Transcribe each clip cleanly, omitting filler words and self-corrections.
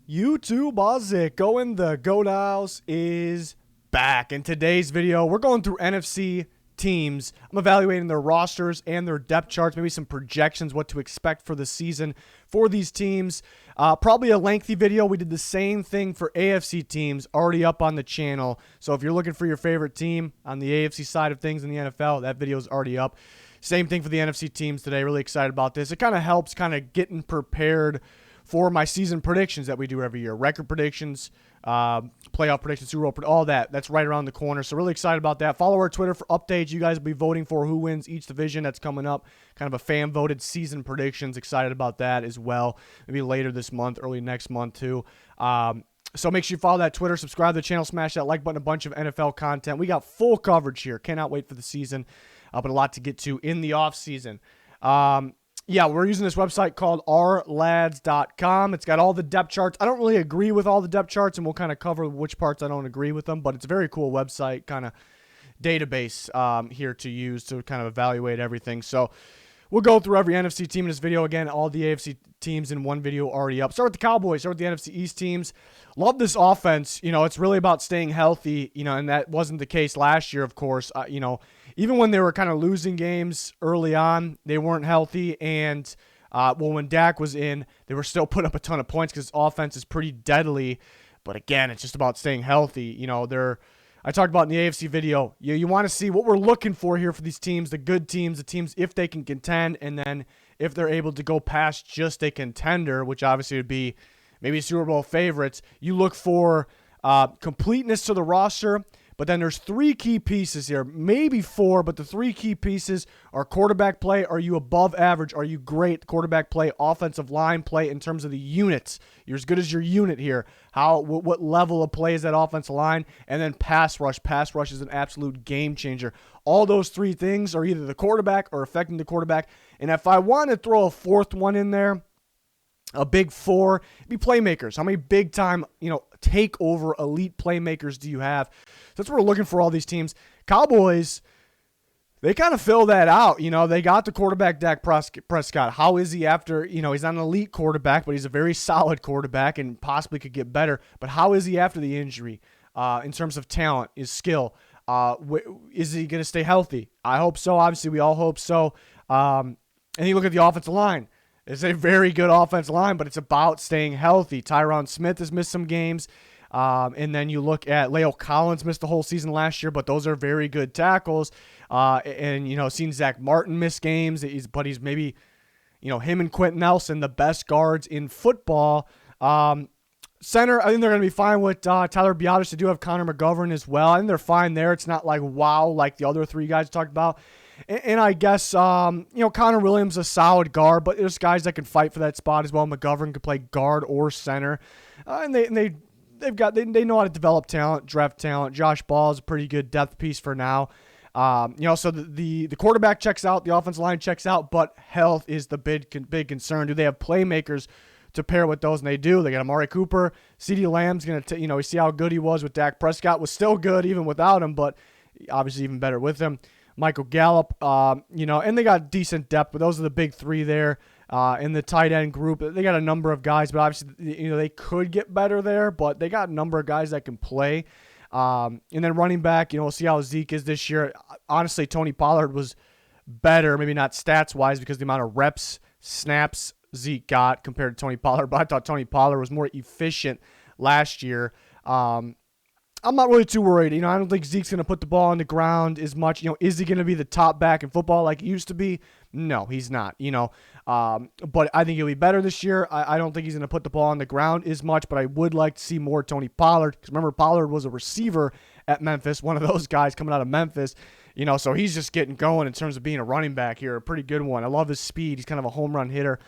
YouTube, how's it going? The Goat House is back. In today's video, we're going through NFC teams. I'm evaluating their rosters and their depth charts, maybe some projections, what to expect for the season for these teams. Probably a lengthy video. We did the same thing for AFC teams, already up on the channel. So if you're looking for your favorite team on the AFC side of things in the NFL, that video is already up. Same thing for the NFC teams today. Really excited about this. It kind of helps getting prepared for my season predictions that we do every year. Record predictions, playoff predictions, Super Bowl, all that. That's right around the corner. So really excited about that. Follow our Twitter for updates. You guys will be voting for who wins each division. That's coming up. Kind of a fan-voted season predictions. Excited about that as well. Maybe later this month, early next month too. So make sure you follow that Twitter, subscribe to the channel, smash that like button, a bunch of NFL content. We got full coverage here. Cannot wait for the season, but a lot to get to in the offseason. Yeah, we're using this website called ourlads.com. It's got all the depth charts. I don't really agree with all the depth charts, and we'll kind of cover which parts I don't agree with them, but it's a very cool website, kind of database here to use to kind of evaluate everything. So we'll go through every NFC team in this video. Again, all the AFC teams in one video already up. Start with the Cowboys. Start with the NFC East teams. Love this offense. You know, it's really about staying healthy, you know, and that wasn't the case last year, of course. You know, even when they were kind of losing games early on, they weren't healthy. And, when Dak was in, they were still putting up a ton of points because offense is pretty deadly. But again, it's just about staying healthy. You know, I talked about in the AFC video, you want to see what we're looking for here for these teams, the good teams, the teams if they can contend, and then if they're able to go past just a contender, which obviously would be maybe Super Bowl favorites. You look for completeness to the roster, but then there's three key pieces here, maybe four, but the three key pieces are quarterback play. Are you above average? Are you great? Quarterback play, offensive line play in terms of the units. You're as good as your unit here. What level of play is that offensive line? And then pass rush. Pass rush is an absolute game changer. All those three things are either the quarterback or affecting the quarterback. And if I want to throw a fourth one in there, a big four, it'd be playmakers. How many big-time, take over elite playmakers do you have? So that's what we're looking for all these teams. Cowboys, they kind of fill that out. You know, they got the quarterback, Dak Prescott. How is he after, he's not an elite quarterback, but he's a very solid quarterback and possibly could get better. But how is he after the injury in terms of talent, his skill? Is he going to stay healthy? I hope so. Obviously, we all hope so. And you look at the offensive line. It's a very good offensive line, but it's about staying healthy. Tyron Smith has missed some games. And then you look at Leo Collins missed the whole season last year, but those are very good tackles. And seen Zach Martin miss games, but he's maybe, him and Quentin Nelson, the best guards in football. Center, I think they're going to be fine with Tyler Biadasz. They do have Connor McGovern as well. I think they're fine there. It's not like wow like the other three guys talked about. And I guess, Connor Williams is a solid guard, but there's guys that can fight for that spot as well. McGovern could play guard or center. And they know how to develop talent, draft talent. Josh Ball is a pretty good depth piece for now. So the quarterback checks out, the offensive line checks out, but health is the big concern. Do they have playmakers to pair with those? And they do. They got Amari Cooper. CeeDee Lamb's going to, we see how good he was with Dak Prescott. Was still good even without him, but obviously even better with him. Michael Gallup, and they got decent depth, but those are the big three there in the tight end group. They got a number of guys, but obviously, they could get better there, but they got a number of guys that can play. And then running back, we'll see how Zeke is this year. Honestly, Tony Pollard was better, maybe not stats-wise because the amount of reps, snaps Zeke got compared to Tony Pollard, but I thought Tony Pollard was more efficient last year. I'm not really too worried. I don't think Zeke's going to put the ball on the ground as much. Is he going to be the top back in football like he used to be? No, he's not, But I think he'll be better this year. I don't think he's going to put the ball on the ground as much, but I would like to see more Tony Pollard. Because remember, Pollard was a receiver at Memphis, one of those guys coming out of Memphis. So he's just getting going in terms of being a running back here, a pretty good one. I love his speed. He's kind of a home run hitter.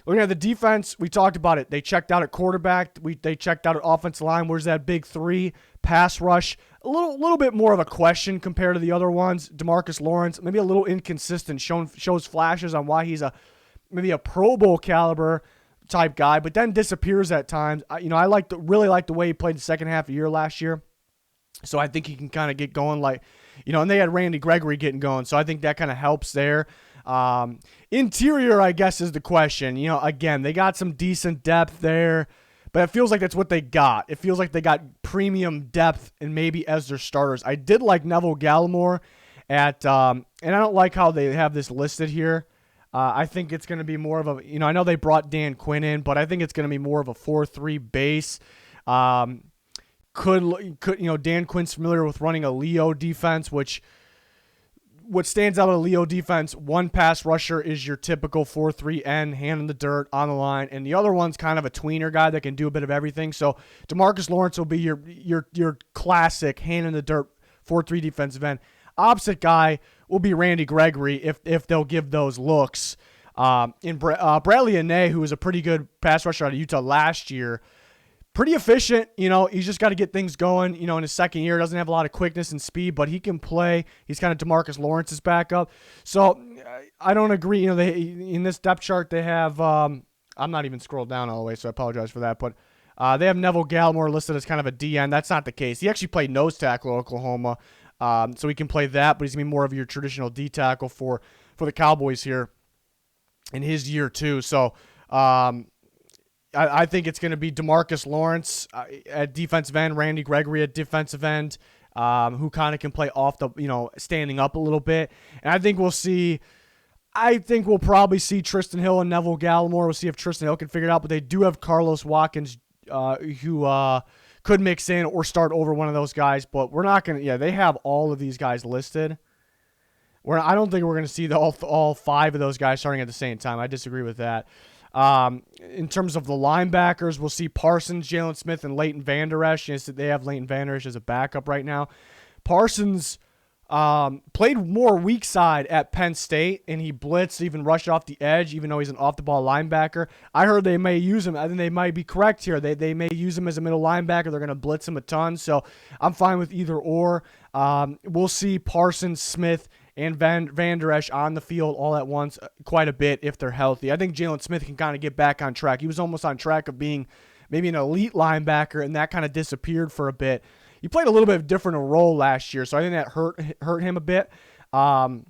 Looking at the defense, we talked about it. They checked out at quarterback. They checked out at offensive line. Where's that big three? Pass rush. A little bit more of a question compared to the other ones. DeMarcus Lawrence, maybe a little inconsistent. Shows flashes on why he's maybe a Pro Bowl caliber type guy, but then disappears at times. I really like the way he played the second half of the year last year. So I think he can kind of get going and they had Randy Gregory getting going. So I think that kind of helps there. Interior, I guess, is the question. Again, they got some decent depth there. But it feels like that's what they got. It feels like they got premium depth and maybe as their starters. I did like Neville Gallimore and I don't like how they have this listed here. I think it's going to be more of a, I know they brought Dan Quinn in, but I think it's going to be more of a 4-3 base. Dan Quinn's familiar with running a Leo defense, which what stands out of a Leo defense, one pass rusher is your typical 4-3 end, hand in the dirt, on the line, and the other one's kind of a tweener guy that can do a bit of everything. So DeMarcus Lawrence will be your classic hand in the dirt 4-3 defensive end. Opposite guy will be Randy Gregory if they'll give those looks. Bradley Anae, who was a pretty good pass rusher out of Utah last year, pretty efficient, he's just got to get things going, in his second year. Doesn't have a lot of quickness and speed, but he can play. He's kind of DeMarcus Lawrence's backup. So I don't agree. In this depth chart, they have, I'm not even scrolled down all the way, so I apologize for that, but they have Neville Gallimore listed as kind of a DN. That's not the case. He actually played nose tackle at Oklahoma, so he can play that, but he's going to be more of your traditional D tackle for the Cowboys here in his year too. So, I think it's going to be DeMarcus Lawrence at defensive end, Randy Gregory at defensive end, who kind of can play off the, standing up a little bit. And I think we'll probably see Tristan Hill and Neville Gallimore. We'll see if Tristan Hill can figure it out. But they do have Carlos Watkins, who could mix in or start over one of those guys. But we're not going to, they have all of these guys listed. I don't think we're going to see all five of those guys starting at the same time. I disagree with that. In terms of the linebackers, we'll see Parsons, Jalen Smith, and Leighton Vander Esch. They have Leighton Vander Esch as a backup right now. Parsons played more weak side at Penn State, and he blitzed, even rushed off the edge, even though he's an off-the-ball linebacker. I heard they may use him. I think they might be correct here. They may use him as a middle linebacker. They're going to blitz him a ton, so I'm fine with either or. We'll see Parsons, Smith, and Vander Esch on the field all at once quite a bit if they're healthy. I think Jalen Smith can kind of get back on track. He was almost on track of being maybe an elite linebacker, and that kind of disappeared for a bit. He played a little bit different a role last year, so I think that hurt him a bit. And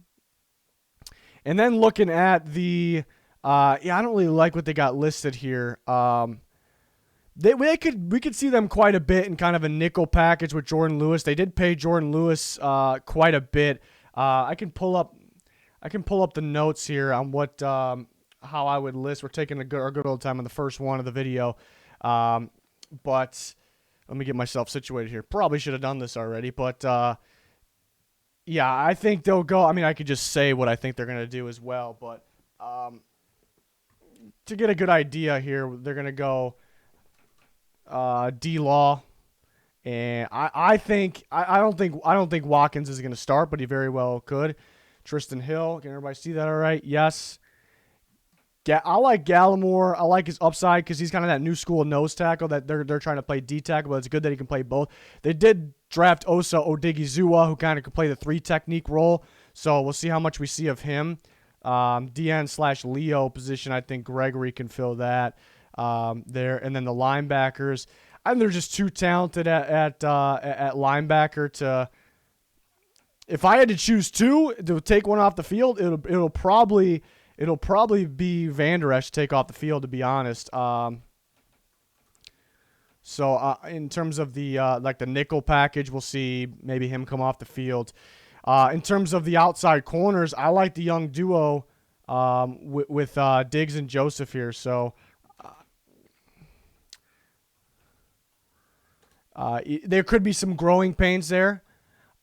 then looking at the I don't really like what they got listed here. We could see them quite a bit in kind of a nickel package with Jordan Lewis. They did pay Jordan Lewis quite a bit. I can pull up the notes here on what how I would list. We're taking our good old time on the first one of the video, but let me get myself situated here. Probably should have done this already, but yeah, I think they'll go. I mean, I could just say what I think they're going to do as well, but to get a good idea here, they're going to go D-Law. And I don't think Watkins is going to start, but he very well could. Tristan Hill, can everybody see that all right? Yes. I like Gallimore. I like his upside because he's kind of that new school nose tackle that they're trying to play D tackle, but it's good that he can play both. They did draft Osa Odigizua, who kind of could play the 3 technique role, so we'll see how much we see of him. DN/Leo position, I think Gregory can fill that there. And then the linebackers, I think they're just too talented at linebacker to. If I had to choose two to take one off the field, it'll probably be Vander Esch to take off the field, to be honest. So in terms of the the nickel package, we'll see maybe him come off the field. In terms of the outside corners, I like the young duo with Diggs and Joseph here. So. There could be some growing pains there,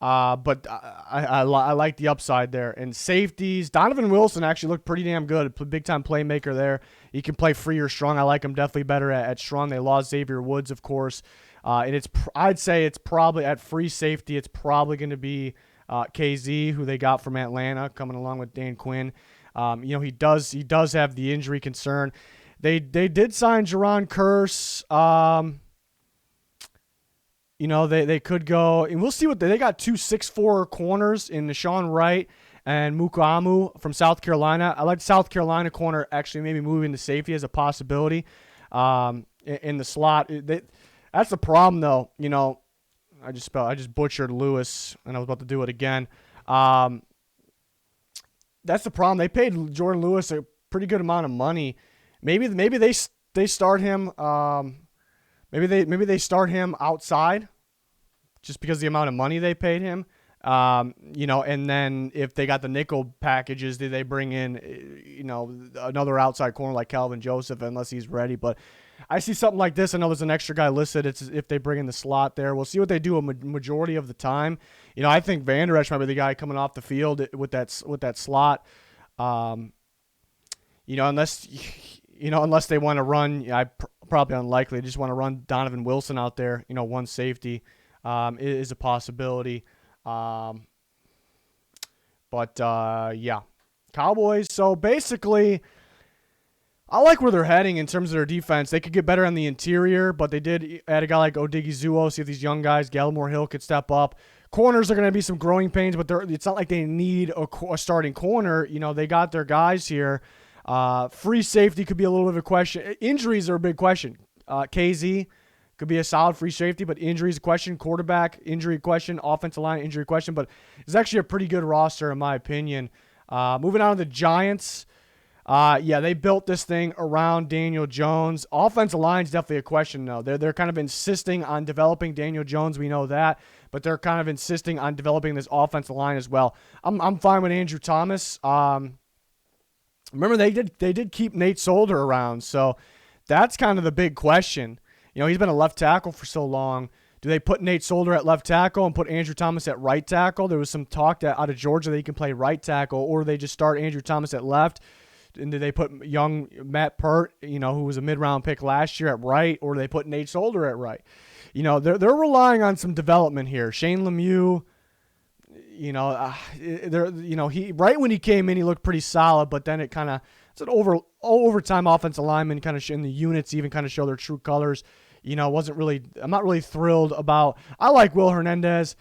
but I like the upside there. And safeties, Donovan Wilson actually looked pretty damn good. Big-time playmaker there. He can play free or strong. I like him definitely better at strong. They lost Xavier Woods, of course. And I'd say it's probably at free safety, it's probably going to be KZ, who they got from Atlanta, coming along with Dan Quinn. He does have the injury concern. They did sign Jaron Curse. They could go, and we'll see what they got 2 6'4" corners in Deshaun Wright and Mukuamu from South Carolina. I like South Carolina corner actually maybe moving to safety as a possibility in the slot. That's the problem, though. I just butchered Lewis, and I was about to do it again. That's the problem. They paid Jordan Lewis a pretty good amount of money. Maybe they start him. Maybe they start him outside just because of the amount of money they paid him. And then if they got the nickel packages, do they bring in, another outside corner like Calvin Joseph unless he's ready? But I see something like this. I know there's an extra guy listed. It's if they bring in the slot there. We'll see what they do a majority of the time. I think Van Der Esch might be the guy coming off the field with that slot. Unless they want to run, probably unlikely. They just want to run Donovan Wilson out there. One safety is a possibility. Cowboys. So basically, I like where they're heading in terms of their defense. They could get better on the interior, but they did add a guy like Odighizuo. See if these young guys, Gallimore Hill, could step up. Corners are going to be some growing pains, but it's not like they need a starting corner. They got their guys here. Free safety could be a little bit of a question. Injuries are a big question. KZ could be a solid free safety, but injuries a question. Quarterback injury question. Offensive line injury question. But it's actually a pretty good roster in my opinion. Moving on to the Giants. They built this thing around Daniel Jones. Offensive line is definitely a question, though. They're kind of insisting on developing Daniel Jones. We know that, but they're kind of insisting on developing this offensive line as well. I'm fine with Andrew Thomas. Remember they did keep Nate Solder around, so that's kind of the big question. He's been a left tackle for so long. Do they put Nate Solder at left tackle and put Andrew Thomas at right tackle? There was some talk that out of Georgia that he can play right tackle, or do they just start Andrew Thomas at left? And did they put young Matt Pert, who was a mid-round pick last year, at right, or do they put Nate Solder at right? They're relying on some development here. Shane Lemieux, he right when he came in, he looked pretty solid, but then it's an overtime offensive lineman kind of in the units even kind of show their true colors. I'm not really thrilled about. I like Will Hernandez.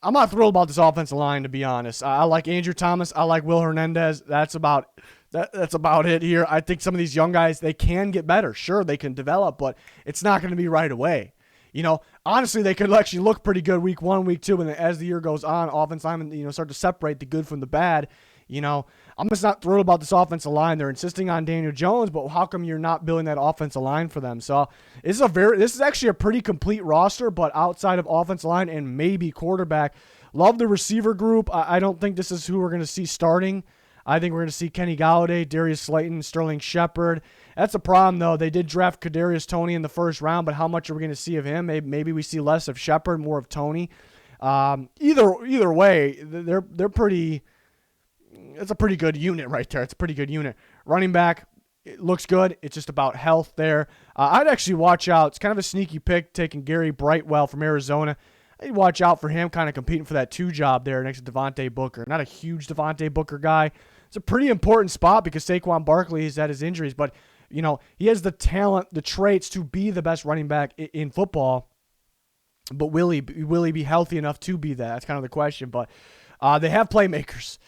I'm not thrilled about this offensive line, to be honest. I like Andrew Thomas. I like Will Hernandez. That's about it here. I think some of these young guys, they can get better. Sure, they can develop, but it's not going to be right away. Honestly, they could actually look pretty good week 1, week 2, and then as the year goes on, offensive linemen, start to separate the good from the bad. I'm just not thrilled about this offensive line. They're insisting on Daniel Jones, but how come you're not building that offensive line for them? So this is actually a pretty complete roster, but outside of offensive line and maybe quarterback, love the receiver group. I don't think this is who we're going to see starting. I think we're going to see Kenny Golladay, Darius Slayton, Sterling Shepard. That's a problem, though. They did draft Kadarius Toney in the first round, but how much are we going to see of him? Maybe we see less of Shepard, more of Toney. Either way, they're pretty. It's a pretty good unit right there. It's a pretty good unit. Running back, it looks good. It's just about health there. I'd actually watch out. It's kind of a sneaky pick, taking Gary Brightwell from Arizona. I'd watch out for him kind of competing for that 2 job there next to Devontae Booker. Not a huge Devontae Booker guy. It's a pretty important spot because Saquon Barkley has had his injuries, but he has the talent, the traits to be the best running back in football. But will he be healthy enough to be that? That's kind of the question. But they have playmakers.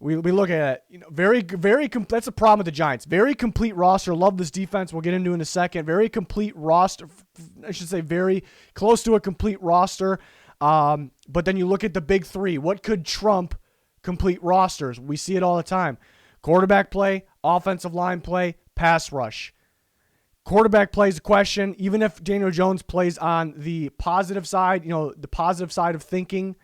We look at it, very, very that's a problem with the Giants. Very complete roster. Love this defense. We'll get into in a second. Very complete roster. I should say very close to a complete roster. But then you look at the big 3. What could trump complete rosters? We see it all the time. Quarterback play, offensive line play, pass rush. Quarterback play is a question. Even if Daniel Jones plays on the positive side, the positive side of thinking,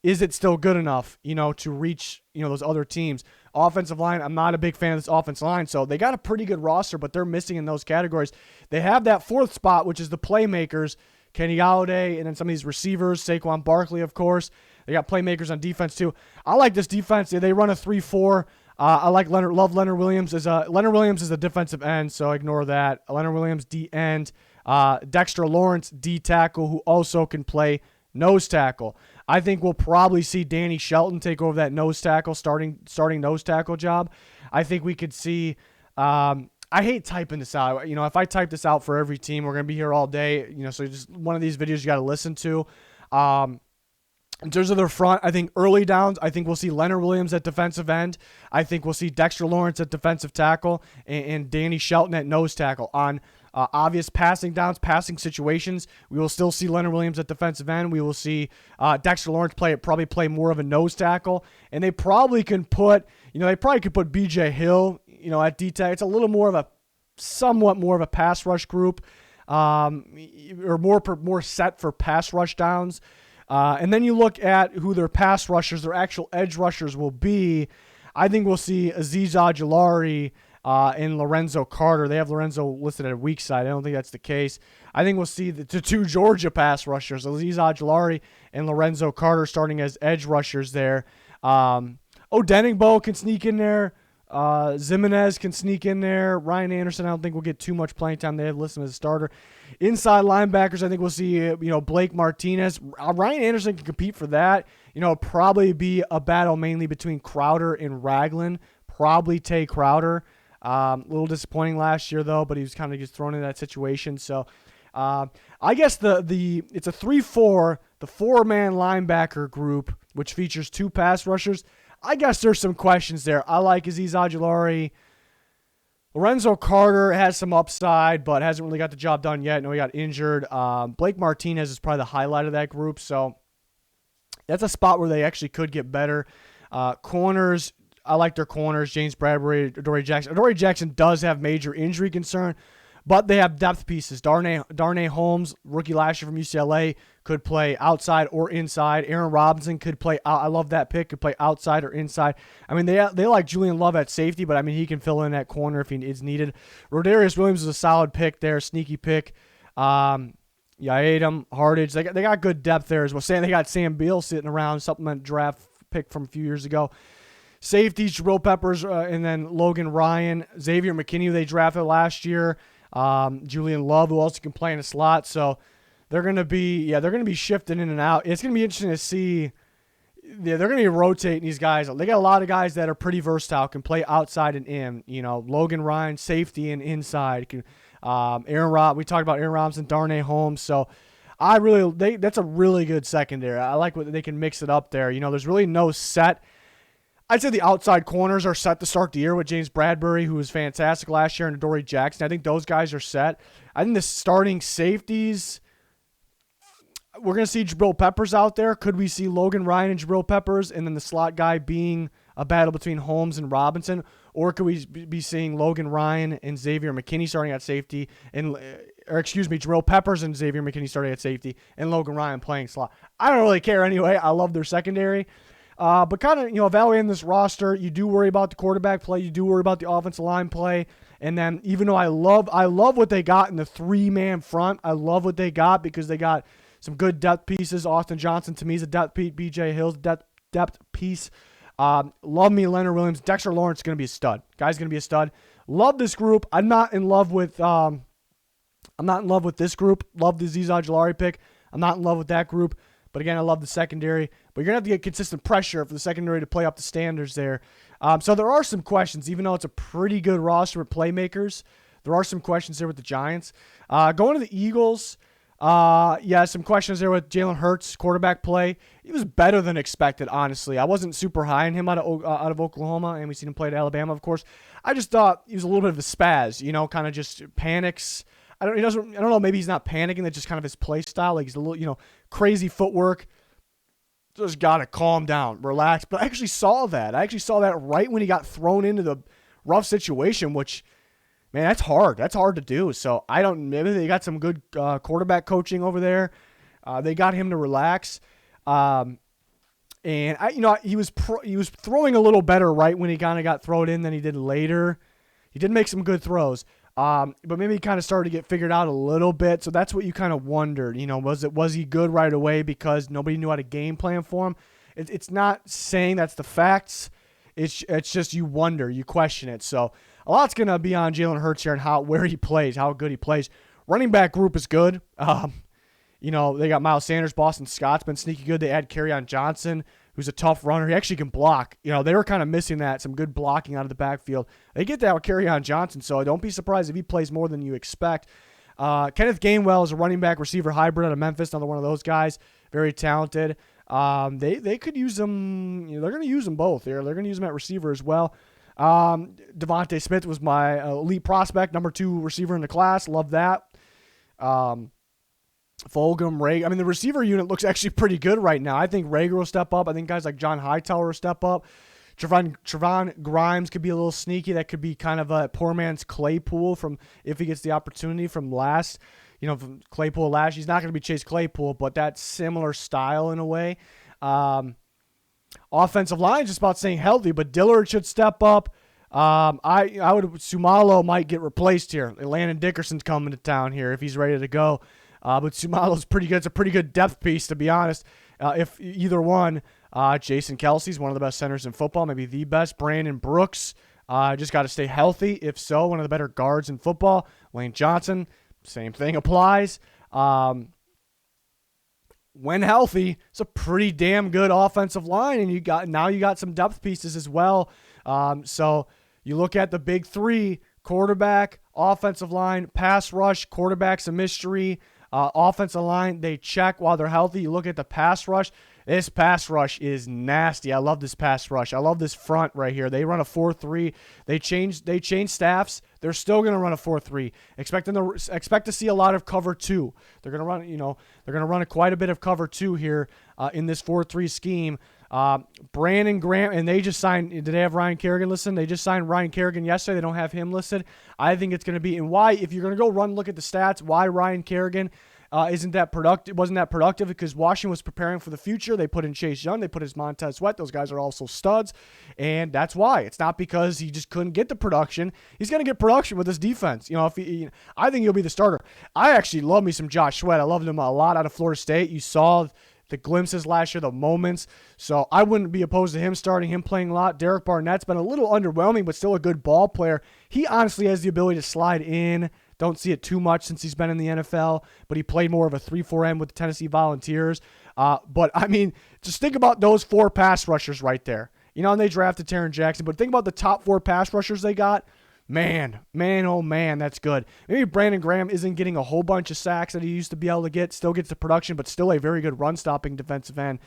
is it still good enough, to reach, those other teams? Offensive line, I'm not a big fan of this offensive line. So they got a pretty good roster, but they're missing in those categories. They have that 4th spot, which is the playmakers, Kenny Golladay, and then some of these receivers, Saquon Barkley, of course. They got playmakers on defense, too. I like this defense. They run a 3-4. I like love Leonard Williams. Leonard Williams is a defensive end, so ignore that. Leonard Williams, D end. Dexter Lawrence, D tackle, who also can play nose tackle. I think we'll probably see Danny Shelton take over that nose tackle, starting nose tackle job. I think we could see. I hate typing this out. If I type this out for every team, we're gonna be here all day. So just one of these videos you got to listen to. In terms of their front, I think early downs, I think we'll see Leonard Williams at defensive end. I think we'll see Dexter Lawrence at defensive tackle and Danny Shelton at nose tackle. On obvious passing downs, passing situations, we will still see Leonard Williams at defensive end. We will see Dexter Lawrence probably play more of a nose tackle. And they probably can put, BJ Hill, at D tackle. It's a little more of somewhat more of a pass rush group. or more set for pass rush downs. And then you look at who their pass rushers, their actual edge rushers will be. I think we'll see Azeez Ojulari and Lorenzo Carter. They have Lorenzo listed at a weak side. I don't think that's the case. I think we'll see the two Georgia pass rushers, Azeez Ojulari and Lorenzo Carter, starting as edge rushers there. Odenigbo can sneak in there. Zimenez can sneak in there. Ryan Anderson, I don't think we'll get too much playing time. They have listed him as a starter. Inside linebackers, I think we'll see Blake Martinez. Ryan Anderson can compete for that. Probably be a battle mainly between Crowder and Ragland. Probably Tay Crowder. A little disappointing last year though, but he was kind of just thrown in that situation. So I guess it's a 3-4, the 4-man linebacker group, which features 2 pass rushers. I guess there's some questions there. I like Azeez Ojulari. Lorenzo Carter has some upside, but hasn't really got the job done yet. No, he got injured. Blake Martinez is probably the highlight of that group, so that's a spot where they actually could get better. Corners, I like their corners. James Bradbury, Adoree Jackson. Adoree Jackson does have major injury concern, but they have depth pieces. Darnay Holmes, rookie last year from UCLA, could play outside or inside. Aaron Robinson could play out. I love that pick. Could play outside or inside. I mean, they like Julian Love at safety, but I mean, he can fill in that corner if he is needed. Rodarius Williams is a solid pick there, sneaky pick. Yaedam, Hardage, they got good depth there as well. They got Sam Beal sitting around, supplement draft pick from a few years ago. Safeties, Jabril Peppers, and then Logan Ryan, Xavier McKinney, who they drafted last year. Julian Love, who also can play in a slot. So they're going to be shifting in and out. It's going to be interesting to see. Yeah, they're going to be rotating these guys. They got a lot of guys that are pretty versatile, can play outside and in. Logan Ryan, safety and inside. We talked about Aaron Robinson, Darnay Holmes. So that's a really good secondary. I like what they can mix it up there. There's really no set. I'd say the outside corners are set to start the year with James Bradbury, who was fantastic last year, and Adoree Jackson. I think those guys are set. I think the starting safeties, we're going to see Jabril Peppers out there. Could we see Logan Ryan and Jabril Peppers, and then the slot guy being a battle between Holmes and Robinson? Or could we be seeing Logan Ryan and Xavier McKinney starting at safety, Jabril Peppers and Xavier McKinney starting at safety, and Logan Ryan playing slot? I don't really care anyway. I love their secondary. But kind of, evaluating this roster, you do worry about the quarterback play. You do worry about the offensive line play. And then even though I love what they got in the 3-man front, I love what they got because they got some good depth pieces. Austin Johnson, to me, is a depth piece. B.J. Hill's depth piece. Love me Leonard Williams. Dexter Lawrence is going to be a stud. Guy's going to be a stud. Love this group. I'm not in love with this group. Love the Azeez Ojulari pick. I'm not in love with that group. But again, I love the secondary. But you're going to have to get consistent pressure for the secondary to play up the standards there. So there are some questions, even though it's a pretty good roster with playmakers. There are some questions there with the Giants. Going to the Eagles, some questions there with Jalen Hurts, quarterback play. He was better than expected, honestly. I wasn't super high on him out of Oklahoma, and we've seen him play at Alabama, of course. I just thought he was a little bit of a spaz, kind of just panics. I don't know, maybe he's not panicking. That's just kind of his play style. Like he's a little, crazy footwork. Just got to calm down, relax. But I actually saw that. Right when he got thrown into the rough situation, which, man, that's hard. That's hard to do. So maybe they got some good quarterback coaching over there. They got him to relax. And he was throwing a little better right when he kind of got thrown in than he did later. He did make some good throws. But maybe he kind of started to get figured out a little bit. So that's what you kind of wondered. Was he good right away because nobody knew how to game plan for him? It's not saying that's the facts. It's just you wonder, you question it. So a lot's going to be on Jalen Hurts here and where he plays, how good he plays. Running back group is good. They got Miles Sanders, Boston Scott's been sneaky good. They add Kerryon Johnson, who's a tough runner. He actually can block. They were kind of missing that, some good blocking out of the backfield. They get that with Kerryon Johnson, so don't be surprised if he plays more than you expect. Kenneth Gainwell is a running back receiver hybrid out of Memphis, another one of those guys, very talented. They could use them. They're going to use them both here. They're going to use them at receiver as well. Devontae Smith was my elite prospect, number 2 receiver in the class. Love that. Fulgham, Rager. I mean, the receiver unit looks actually pretty good right now. I think Rager will step up. I think guys like John Hightower will step up. Trevon Grimes could be a little sneaky. That could be kind of a poor man's Claypool if he gets the opportunity from last from Claypool last. He's not going to be Chase Claypool, but that similar style in a way. Offensive line just about staying healthy, but Dillard should step up. Sumalo might get replaced here. Landon Dickerson's coming to town here if he's ready to go. But Sumalo's pretty good. It's a pretty good depth piece, to be honest. If either one, Jason Kelsey's one of the best centers in football, maybe the best. Brandon Brooks, just got to stay healthy. If so, one of the better guards in football. Lane Johnson, same thing applies. When healthy, it's a pretty damn good offensive line, and you got some depth pieces as well. So you look at the big three: quarterback, offensive line, pass rush. Quarterback's a mystery. Offensive line, they check while they're healthy. You look at the pass rush. This pass rush is nasty. I love this pass rush. I love this front right here. They run a 4-3. They change staffs. They're still going to run a 4-3. Expect to see a lot of cover 2. They're going to run quite a bit of cover 2 here in this 4-3 scheme. Brandon Graham, and they just signed. Did they have Ryan Kerrigan listed? They just signed Ryan Kerrigan yesterday. They don't have him listed. I think it's going to be, and why, if you're going to go look at the stats, why Ryan Kerrigan wasn't that productive? Because Washington was preparing for the future. They put in Chase Young. They put in Montez Sweat. Those guys are also studs, and that's why. It's not because he just couldn't get the production. He's going to get production with this defense. I think he'll be the starter. I actually love me some Josh Sweat. I loved him a lot out of Florida State. You saw the glimpses last year, the moments. So I wouldn't be opposed to him starting, him playing a lot. Derek Barnett's been a little underwhelming, but still a good ball player. He honestly has the ability to slide in. Don't see it too much since he's been in the NFL, but he played more of a 3-4M with the Tennessee Volunteers. But, I mean, just think about those 4 pass rushers right there. And they drafted Taron Jackson, but think about the top 4 pass rushers they got. Man, oh man, that's good. Maybe Brandon Graham isn't getting a whole bunch of sacks that he used to be able to get, still gets the production, but still a very good run-stopping defensive end.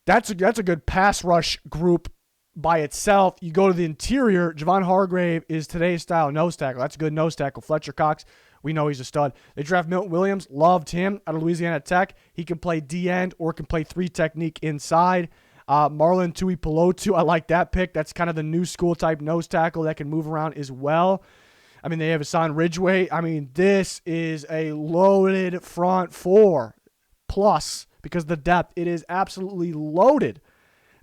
That's a good pass rush group by itself. You go to the interior, Javon Hargrave is today's style nose tackle. That's a good nose tackle. Fletcher Cox, we know he's a stud. They draft Milton Williams, loved him out of Louisiana Tech. He can play D-end or can play 3 technique inside. Marlon Tuipulotu, I like that pick. That's kind of the new school type nose tackle that can move around as well. I mean, they have Hassan Ridgeway. I mean, this is a loaded front 4 plus because the depth, it is absolutely loaded.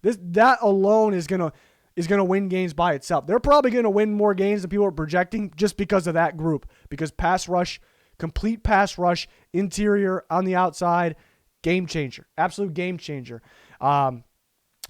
That alone is gonna win games by itself. They're probably gonna win more games than people are projecting just because of that group. Because pass rush, complete pass rush, interior on the outside, game changer, absolute game changer.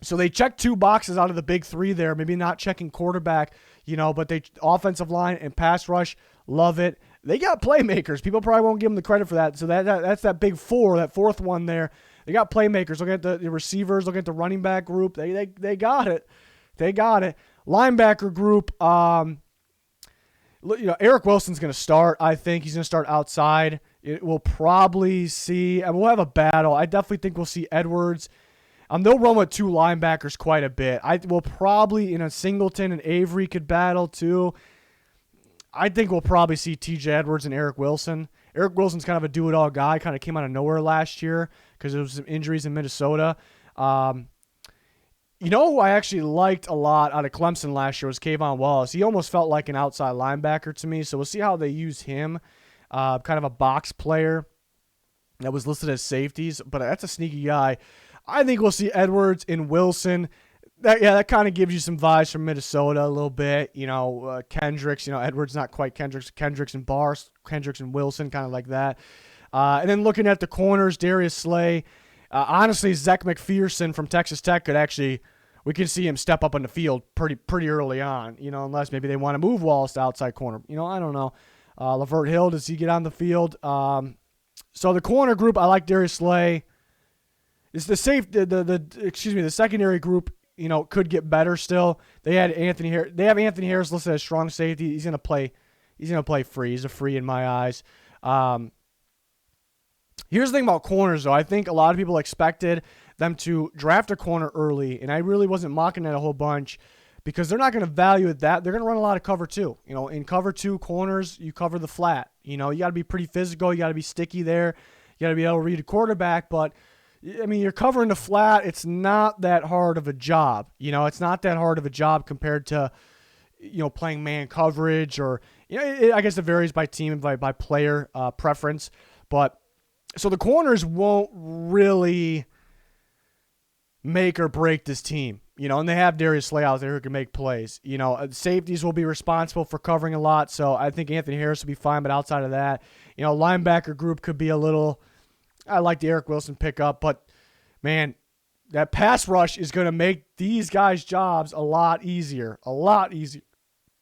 So they checked 2 boxes out of the big 3 there. Maybe not checking quarterback, but they offensive line and pass rush, love it. They got playmakers. People probably won't give them the credit for that. So that's that big 4, that 4th one there. They got playmakers. Look at the receivers. Look at the running back group. They got it. They got it. Linebacker group. Eric Wilson's going to start. I think he's going to start outside. We'll probably see. We'll have a battle. I definitely think we'll see Edwards. They'll run with 2 linebackers quite a bit. I will probably, Singleton and Avery could battle too. I think we'll probably see TJ Edwards and Eric Wilson. Eric Wilson's kind of a do-it-all guy, kind of came out of nowhere last year because there was some injuries in Minnesota. Who I actually liked a lot out of Clemson last year was Kayvon Wallace. He almost felt like an outside linebacker to me, so we'll see how they use him. Kind of a box player that was listed as safeties, but that's a sneaky guy. I think we'll see Edwards and Wilson. That kind of gives you some vibes from Minnesota a little bit. Kendricks, Edwards not quite Kendricks. Kendricks and Bars, Kendricks and Wilson, kind of like that. And then looking at the corners, Darius Slay. Honestly, Zach McPherson from Texas Tech we can see him step up on the field pretty early on, unless maybe they want to move Wallace to outside corner. I don't know. Lavert Hill, does he get on the field? So the corner group, I like Darius Slay. It's the secondary group, could get better still. They have Anthony Harris listed as strong safety. He's gonna play free. He's a free in my eyes. Here's the thing about corners though. I think a lot of people expected them to draft a corner early, and I really wasn't mocking that a whole bunch because they're not going to value it that. They're going to run a lot of cover 2. In cover 2 corners, you cover the flat. You got to be pretty physical. You got to be sticky there. You got to be able to read a quarterback, but you're covering the flat. It's not that hard of a job. It's not that hard of a job compared to, playing man coverage or, I guess it varies by team and by player preference. But so the corners won't really make or break this team, and they have Darius Slay out there who can make plays. Safeties will be responsible for covering a lot, so I think Anthony Harris will be fine. But outside of that, linebacker group could be a little. I like the Eric Wilson pickup, but man, that pass rush is going to make these guys' jobs a lot easier.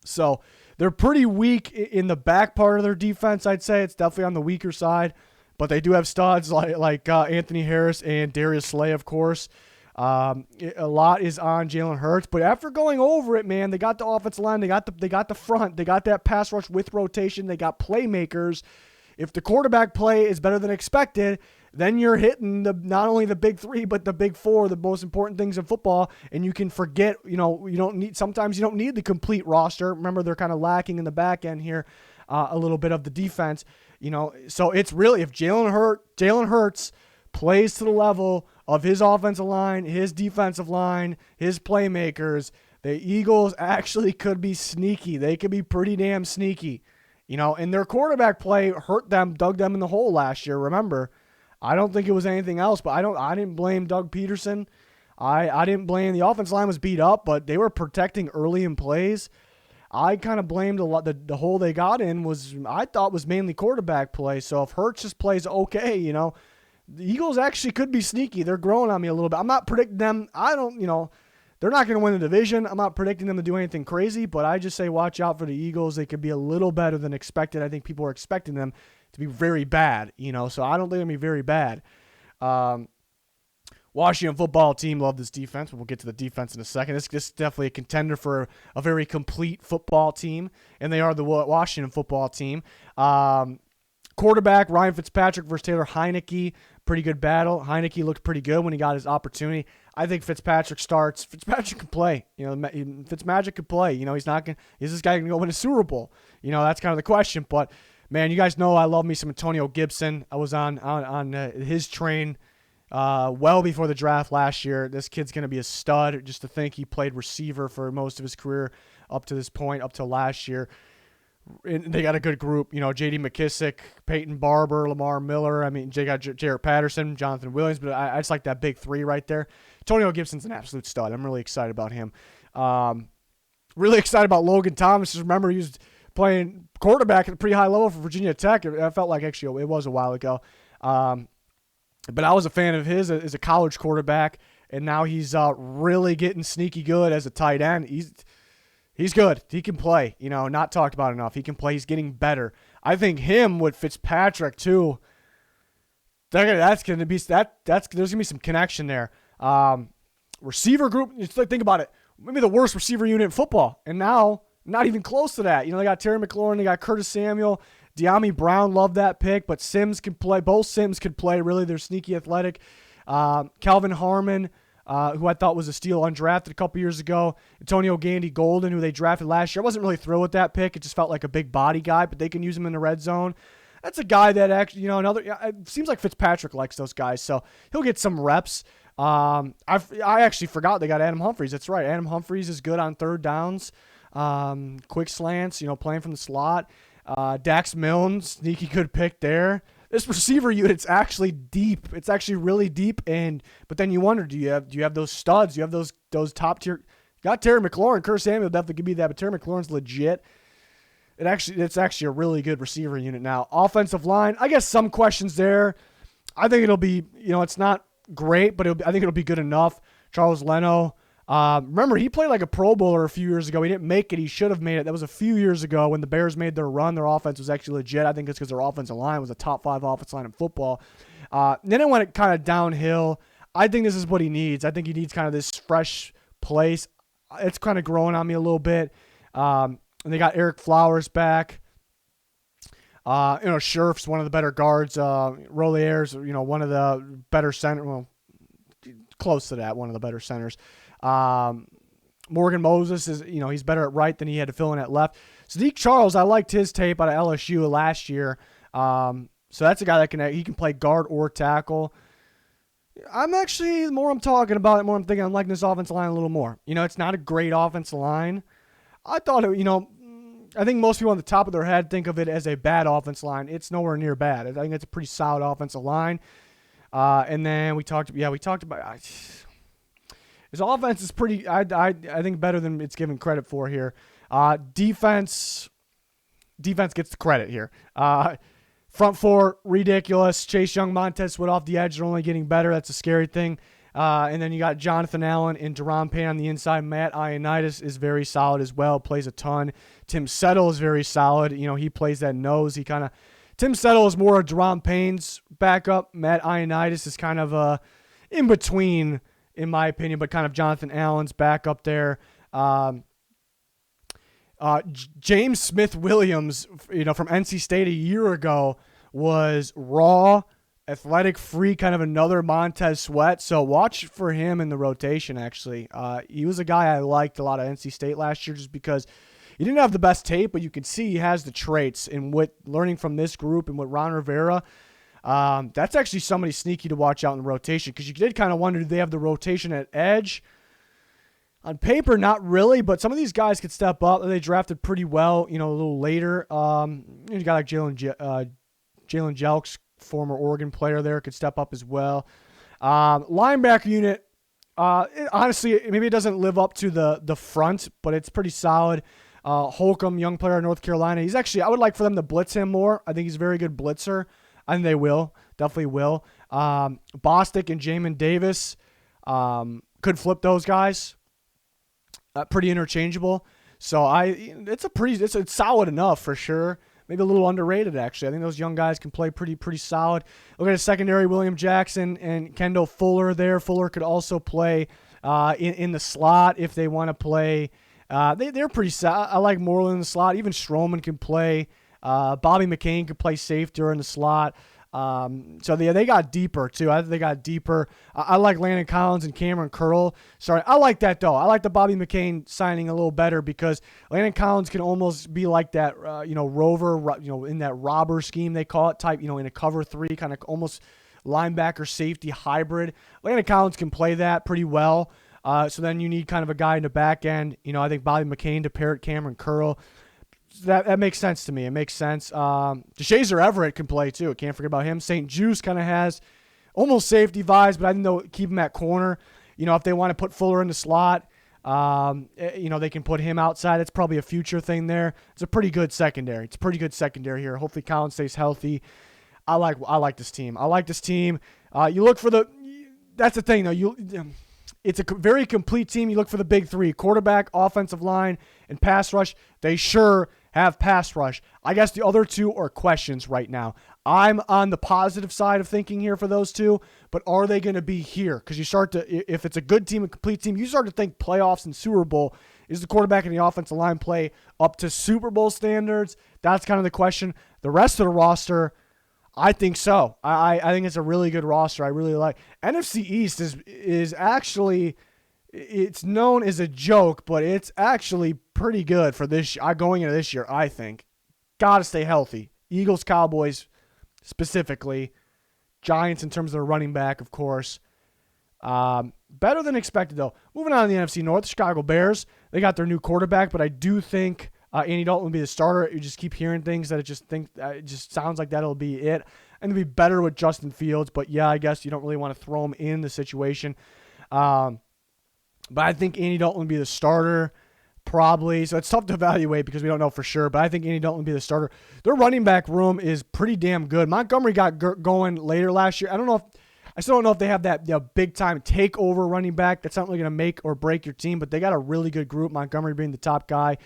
So they're pretty weak in the back part of their defense, I'd say. It's definitely on the weaker side, but they do have studs like Anthony Harris and Darius Slay, of course. A lot is on Jalen Hurts, but after going over it, man, they got the offensive line, they got the front, they got that pass rush with rotation, they got playmakers. If the quarterback play is better than expected, then you're hitting not only the big three, but the big four, the most important things in football. And you can forget, sometimes you don't need the complete roster. Remember, they're kind of lacking in the back end here, a little bit of the defense, So it's really, if Jalen Hurts plays to the level of his offensive line, his defensive line, his playmakers, the Eagles actually could be sneaky. They could be pretty damn sneaky. And their quarterback play hurt them, dug them in the hole last year. Remember, I don't think it was anything else, but I didn't blame Doug Peterson. I didn't blame the offensive line was beat up, but they were protecting early in plays. I kind of blamed the hole they got in I thought was mainly quarterback play. So if Hurts just plays okay, the Eagles actually could be sneaky. They're growing on me a little bit. I'm not predicting them. They're not going to win the division. I'm not predicting them to do anything crazy, but I just say watch out for the Eagles. They could be a little better than expected. I think people are expecting them to be very bad, so I don't think they're going to be very bad. Washington football team love this defense, but we'll get to the defense in a second. This is definitely a contender for a very complete football team, and they are the Washington football team. Quarterback, Ryan Fitzpatrick versus Taylor Heineke. Pretty good battle. Heineke looked pretty good when he got his opportunity. I think Fitzpatrick starts. Fitzpatrick can play. Fitzmagic can play. Is this guy going to go win a Super Bowl? That's kind of the question. But, man, you guys know I love me some Antonio Gibson. I was on his train well before the draft last year. This kid's going to be a stud. Just to think he played receiver for most of his career up to this point, up to last year. And they got a good group, J.D. McKissick, Peyton Barber, Lamar Miller. They got Jarrett Patterson, Jonathan Williams, but I just like that big three right there. Antonio Gibson's an absolute stud. I'm really excited about him. Really excited about Logan Thomas. Just remember, he was playing quarterback at a pretty high level for Virginia Tech. I felt like actually it was a while ago. But I was a fan of his as a college quarterback, and now he's really getting sneaky good as a tight end. He's good. He can play. Not talked about enough. He can play. He's getting better. I think him with Fitzpatrick too. There's gonna be some connection there. Receiver group. Think about it. Maybe the worst receiver unit in football, and now not even close to that. They got Terry McLaurin. They got Curtis Samuel. De'Ami Brown. Love that pick, but Sims can play. Both Sims could play. Really, they're sneaky athletic. Calvin Harmon. Who I thought was a steal, undrafted a couple years ago. Antonio Gandy-Golden, who they drafted last year. I wasn't really thrilled with that pick. It just felt like a big body guy, but they can use him in the red zone. That's a guy that actually, it seems like Fitzpatrick likes those guys, so he'll get some reps. I actually forgot they got Adam Humphries. That's right. Adam Humphries is good on third downs, quick slants, playing from the slot. Dax Milne, sneaky good pick there. This receiver unit's actually deep. It's actually really deep, but then you wonder, do you have those studs? Do you have those top tier? Got Terry McLaurin, Curtis Samuel definitely could be that, but Terry McLaurin's legit. It's actually a really good receiver unit now. Offensive line, I guess some questions there. I think it'll be, it's not great, but I think it'll be good enough. Charles Leno. Remember, he played like a Pro Bowler a few years ago. He didn't make it. He should have made it. That was a few years ago when the Bears made their run. Their offense was actually legit. I think it's because their offensive line was a top 5 offensive line in football. Then it went kind of downhill. I think this is what he needs. I think he needs kind of this fresh place. It's kind of growing on me a little bit. And they got Eric Flowers back. Scherf's one of the better guards. Rolier's, one of the better center. Well, close to that, one of the better centers. Morgan Moses is, he's better at right than he had to fill in at left. Sadiq Charles, I liked his tape out of LSU last year. So that's a guy that he can play guard or tackle. I'm actually, the more I'm talking about it, more I'm thinking I'm liking this offensive line a little more. It's not a great offensive line. I thought it, I think most people on the top of their head think of it as a bad offensive line. It's nowhere near bad. I think it's a pretty solid offensive line. And then we talked about his offense is pretty, I think, better than it's given credit for here. Defense gets the credit here. Front four, ridiculous. Chase Young, Montez Sweat off the edge. They're only getting better. That's a scary thing. And then you got Jonathan Allen and Deron Payne on the inside. Matt Ioannidis is very solid as well, plays a ton. Tim Settle is very solid. He plays that nose. Tim Settle is more of Deron Payne's backup. Matt Ioannidis is kind of in between, in my opinion, but kind of Jonathan Allen's backup there. James Smith-Williams, from NC State a year ago, was raw, athletic, free, kind of another Montez Sweat. So watch for him in the rotation, actually. He was a guy I liked a lot at NC State last year just because he didn't have the best tape, but you can see he has the traits. And with learning from this group and with Ron Rivera, that's actually somebody sneaky to watch out in the rotation, because you did kind of wonder, do they have the rotation at edge? On paper, not really, but some of these guys could step up. They drafted pretty well, a little later. You got like Jalen Jelks, former Oregon player there, could step up as well. Linebacker unit, honestly, maybe it doesn't live up to the front, but it's pretty solid. Holcomb, young player in North Carolina. I would like for them to blitz him more. I think he's a very good blitzer. I think they will. Definitely will. Bostic and Jamin Davis could flip those guys. Pretty interchangeable. So it's solid enough for sure. Maybe a little underrated, actually. I think those young guys can play pretty solid. Look at a secondary, William Jackson and Kendall Fuller there. Fuller could also play in the slot if they want to play. They're pretty solid. I like Moreland in the slot. Even Stroman can play. Bobby McCain could play safety in the slot. So they got deeper too. I think they got deeper. I like Landon Collins and Cameron Curl. Sorry, I like that though. I like the Bobby McCain signing a little better because Landon Collins can almost be like that, rover, in that robber scheme they call it type, in a cover three kind of almost linebacker safety hybrid. Landon Collins can play that pretty well. So then you need kind of a guy in the back end. I think Bobby McCain to pair with Cameron Curl. That makes sense to me. It makes sense. DeShazer Everett can play too. Can't forget about him. St. Juice kind of has almost safety vibes, but I think they'll keep him at corner. If they want to put Fuller in the slot, they can put him outside. It's probably a future thing there. It's a pretty good secondary. Here. Hopefully Collins stays healthy. I like this team. You look for that's the thing though. It's a very complete team. You look for the big three: quarterback, offensive line, and pass rush. They sure have pass rush. I guess the other two are questions right now. I'm on the positive side of thinking here for those two, but are they going to be here? Because if it's a good team, a complete team, you start to think playoffs and Super Bowl. Is the quarterback and the offensive line play up to Super Bowl standards? That's kind of the question. The rest of the roster, I think so. I think it's a really good roster. I really like. NFC East is actually, it's known as a joke, but it's actually pretty good for this going into this year, I think. Got to stay healthy. Eagles, Cowboys specifically. Giants in terms of their running back, of course. Better than expected, though. Moving on to the NFC North, Chicago Bears. They got their new quarterback, but I do think Andy Dalton will be the starter. You just keep hearing things that it just sounds like that'll be it. And it'll be better with Justin Fields, but yeah, I guess you don't really want to throw him in the situation. But I think Andy Dalton will be the starter, probably. So it's tough to evaluate because we don't know for sure, but I think Andy Dalton will be the starter. Their running back room is pretty damn good. Montgomery got going later last year. I still don't know if they have that big-time takeover running back. That's not really going to make or break your team, but they got a really good group, Montgomery being the top guy.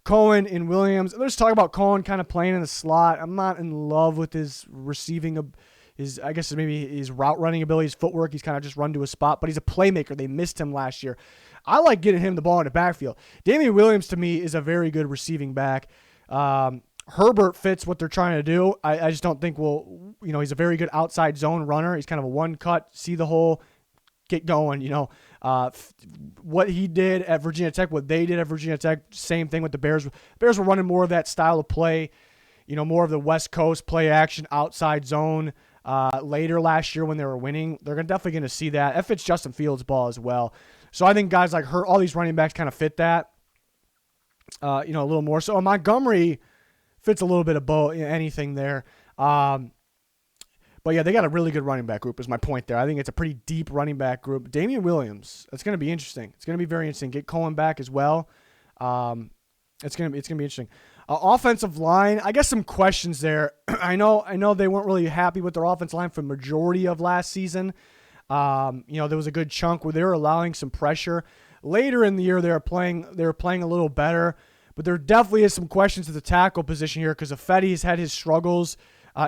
Cohen and Williams. Let's talk about Cohen kind of playing in the slot. I'm not in love with his receiving, his route running ability, his footwork. He's kind of just run to a spot, but he's a playmaker. They missed him last year. I like getting him the ball in the backfield. Damian Williams, to me, is a very good receiving back. Herbert fits what they're trying to do. I just don't think he's a very good outside zone runner. He's kind of a one-cut, see the hole, get going, what he did at Virginia Tech, what they did at Virginia Tech, same thing with the Bears. Bears were running more of that style of play, more of the West Coast play action, outside zone later last year when they were winning. They're definitely going to see that. That fits Justin Fields' ball as well. So I think guys like all these running backs kind of fit that. a little more. So Montgomery fits a little bit of both, anything there. But yeah, they got a really good running back group is my point there. I think it's a pretty deep running back group. Damian Williams, that's going to be interesting. It's going to be very interesting. Get Cohen back as well. It's going to be interesting. Offensive line, I guess some questions there. I know they weren't really happy with their offensive line for the majority of last season. There was a good chunk where they were allowing some pressure. Later in the year, they were playing a little better, but there definitely is some questions at the tackle position here because Ifedi's had his struggles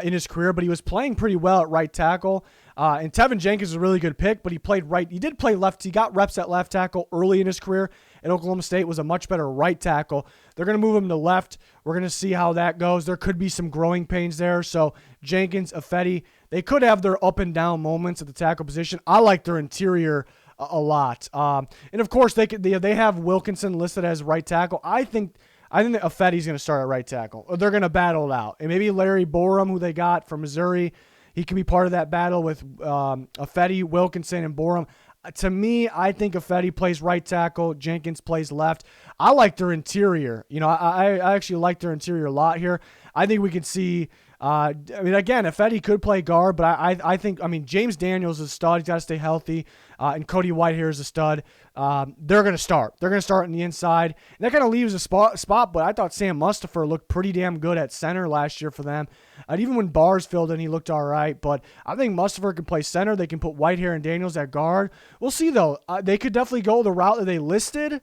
in his career, but he was playing pretty well at right tackle. And Tevin Jenkins is a really good pick, but he played right. He did play left. He got reps at left tackle early in his career at Oklahoma State. Was a much better right tackle. They're going to move him to left. We're going to see how that goes. There could be some growing pains there. So Jenkins, Ifedi, they could have their up and down moments at the tackle position. I like their interior a lot. And of course they have Wilkinson listed as right tackle. I think that Ifedi's going to start at right tackle. Or they're going to battle it out. And maybe Larry Borum, who they got from Missouri, he can be part of that battle with Ifedi, Wilkinson, and Borum. To me, I think Ifedi plays right tackle. Jenkins plays left. I like their interior. I actually like their interior a lot here. I think we could see again, Ifedi could play guard, but I think James Daniels is a stud. He's got to stay healthy. And Cody Whitehair is a stud. They're going to start. They're going to start on the inside. And that kind of leaves a spot, but I thought Sam Mustipher looked pretty damn good at center last year for them. And even when Bars filled in, he looked all right. But I think Mustipher can play center. They can put Whitehair and Daniels at guard. We'll see, though. They could definitely go the route that they listed.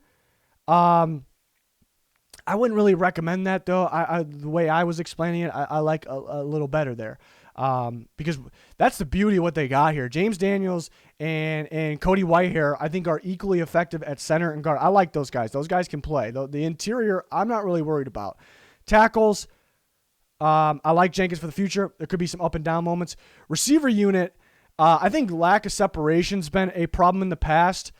I wouldn't really recommend that, though. The way I was explaining it, I like a little better there. Because that's the beauty of what they got here. James Daniels and Cody Whitehair, I think, are equally effective at center and guard. I like those guys. Those guys can play. The interior, I'm not really worried about. Tackles, I like Jenkins for the future. There could be some up and down moments. Receiver unit, I think lack of separation's been a problem in the past.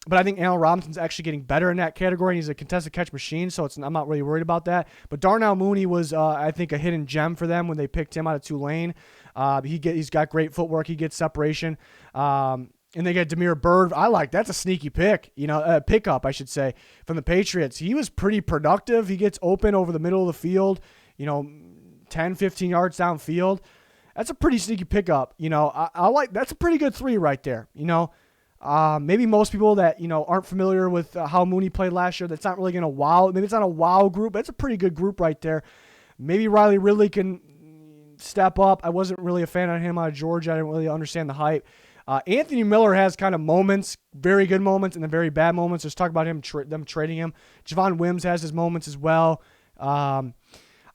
But I think Allen Robinson's actually getting better in that category, and he's a contested catch machine, so I'm not really worried about that. But Darnell Mooney was, I think, a hidden gem for them when they picked him out of Tulane. He's got great footwork. He gets separation. And they get Damiere Byrd. That's a sneaky pickup, I should say, from the Patriots. He was pretty productive. He gets open over the middle of the field, 10, 15 yards downfield. That's a pretty sneaky pickup. That's a pretty good 3 right there, Maybe most people that, aren't familiar with how Mooney played last year, that's not really going to wow. Maybe it's not a wow group, but it's a pretty good group right there. Maybe Riley Ridley can step up. I wasn't really a fan of him out of Georgia. I didn't really understand the hype. Anthony Miller has kind of moments, very good moments, and then very bad moments. Let's talk about them trading him. Javon Wims has his moments as well. I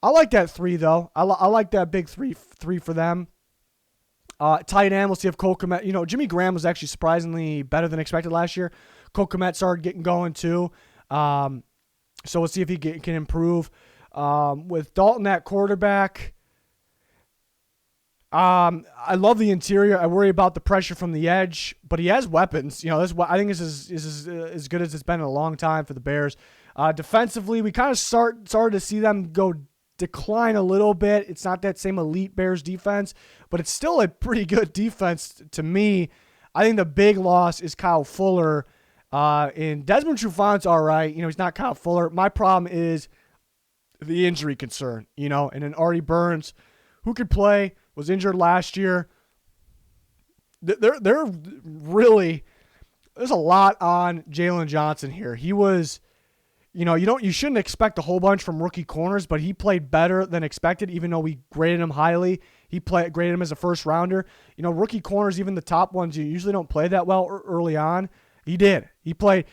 like that 3, though. I like that big three for them. Tight end, we'll see if Cole Kmet, Jimmy Graham was actually surprisingly better than expected last year. Cole Kmet started getting going too. So we'll see if he can improve. With Dalton at quarterback, I love the interior. I worry about the pressure from the edge, but he has weapons. I think this is as good as it's been in a long time for the Bears. Defensively, we kind of started to see them decline a little bit. It's not that same elite Bears defense, but it's still a pretty good defense to me. I think the big loss is Kyle Fuller. And Desmond Trufant's all right. He's not Kyle Fuller. My problem is the injury concern, and then Artie Burns, who could play, was injured last year. They're really, there's a lot on Jalen Johnson here. He was, you shouldn't expect a whole bunch from rookie corners, but he played better than expected, even though we graded him highly. Graded him as a first rounder. Rookie corners, even the top ones, you usually don't play that well early on. He did. He played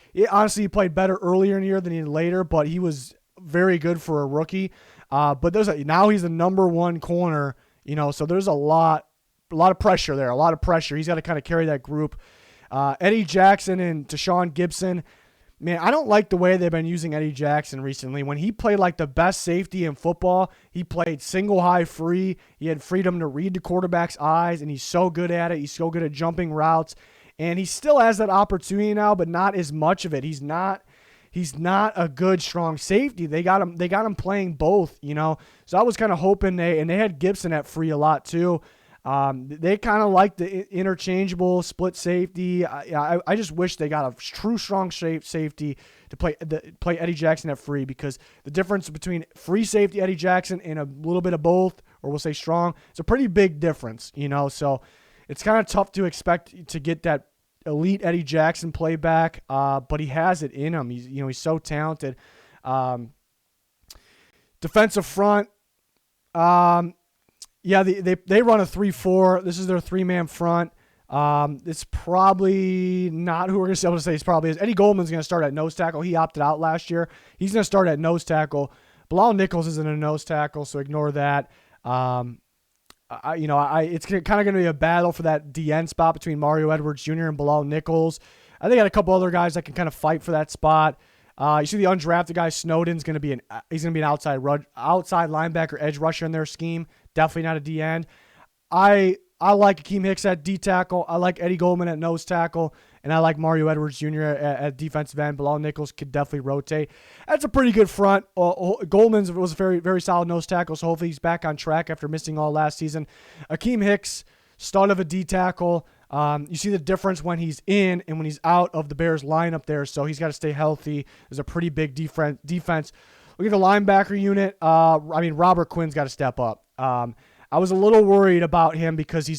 better earlier in the year than he did later, but he was very good for a rookie. But now he's the number 1 corner, so there's a lot of pressure there, a lot of pressure. He's got to kind of carry that group. Eddie Jackson and Tashawn Gibson. Man, I don't like the way they've been using Eddie Jackson recently. When he played like the best safety in football, he played single high free. He had freedom to read the quarterback's eyes, and he's so good at it. He's so good at jumping routes. And he still has that opportunity now, but not as much of it. He's not a good, strong safety. They got him playing both, So I was kind of hoping they had Gibson at free a lot too. They kind of like the interchangeable split safety. I just wish they got a true strong safety to play Eddie Jackson at free, because the difference between free safety Eddie Jackson and a little bit of both, or we'll say strong, it's a pretty big difference, So it's kind of tough to expect to get that elite Eddie Jackson play back, but he has it in him. He's so talented. Defensive front. Yeah, they run a 3-4. This is their three-man front. It's probably not who we're going to be able to say it's probably is. Eddie Goldman's going to start at nose tackle. He opted out last year. He's going to start at nose tackle. Bilal Nichols isn't a nose tackle, so ignore that. It's kind of going to be a battle for that DN spot between Mario Edwards Jr. and Bilal Nichols. I think I got a couple other guys that can kind of fight for that spot. You see the undrafted guy Snowden's going to be an outside linebacker, edge rusher in their scheme. Definitely not a D end. I like Akeem Hicks at D tackle. I like Eddie Goldman at nose tackle, and I like Mario Edwards Jr. at defensive end. Bilal Nichols could definitely rotate. That's a pretty good front. Goldman was a very, very solid nose tackle, so hopefully he's back on track after missing all last season. Akeem Hicks, stud of a D tackle. You see the difference when he's in and when he's out of the Bears lineup there, so he's got to stay healthy. There's a pretty big defense. Look at the linebacker unit. Robert Quinn's got to step up. I was a little worried about him because you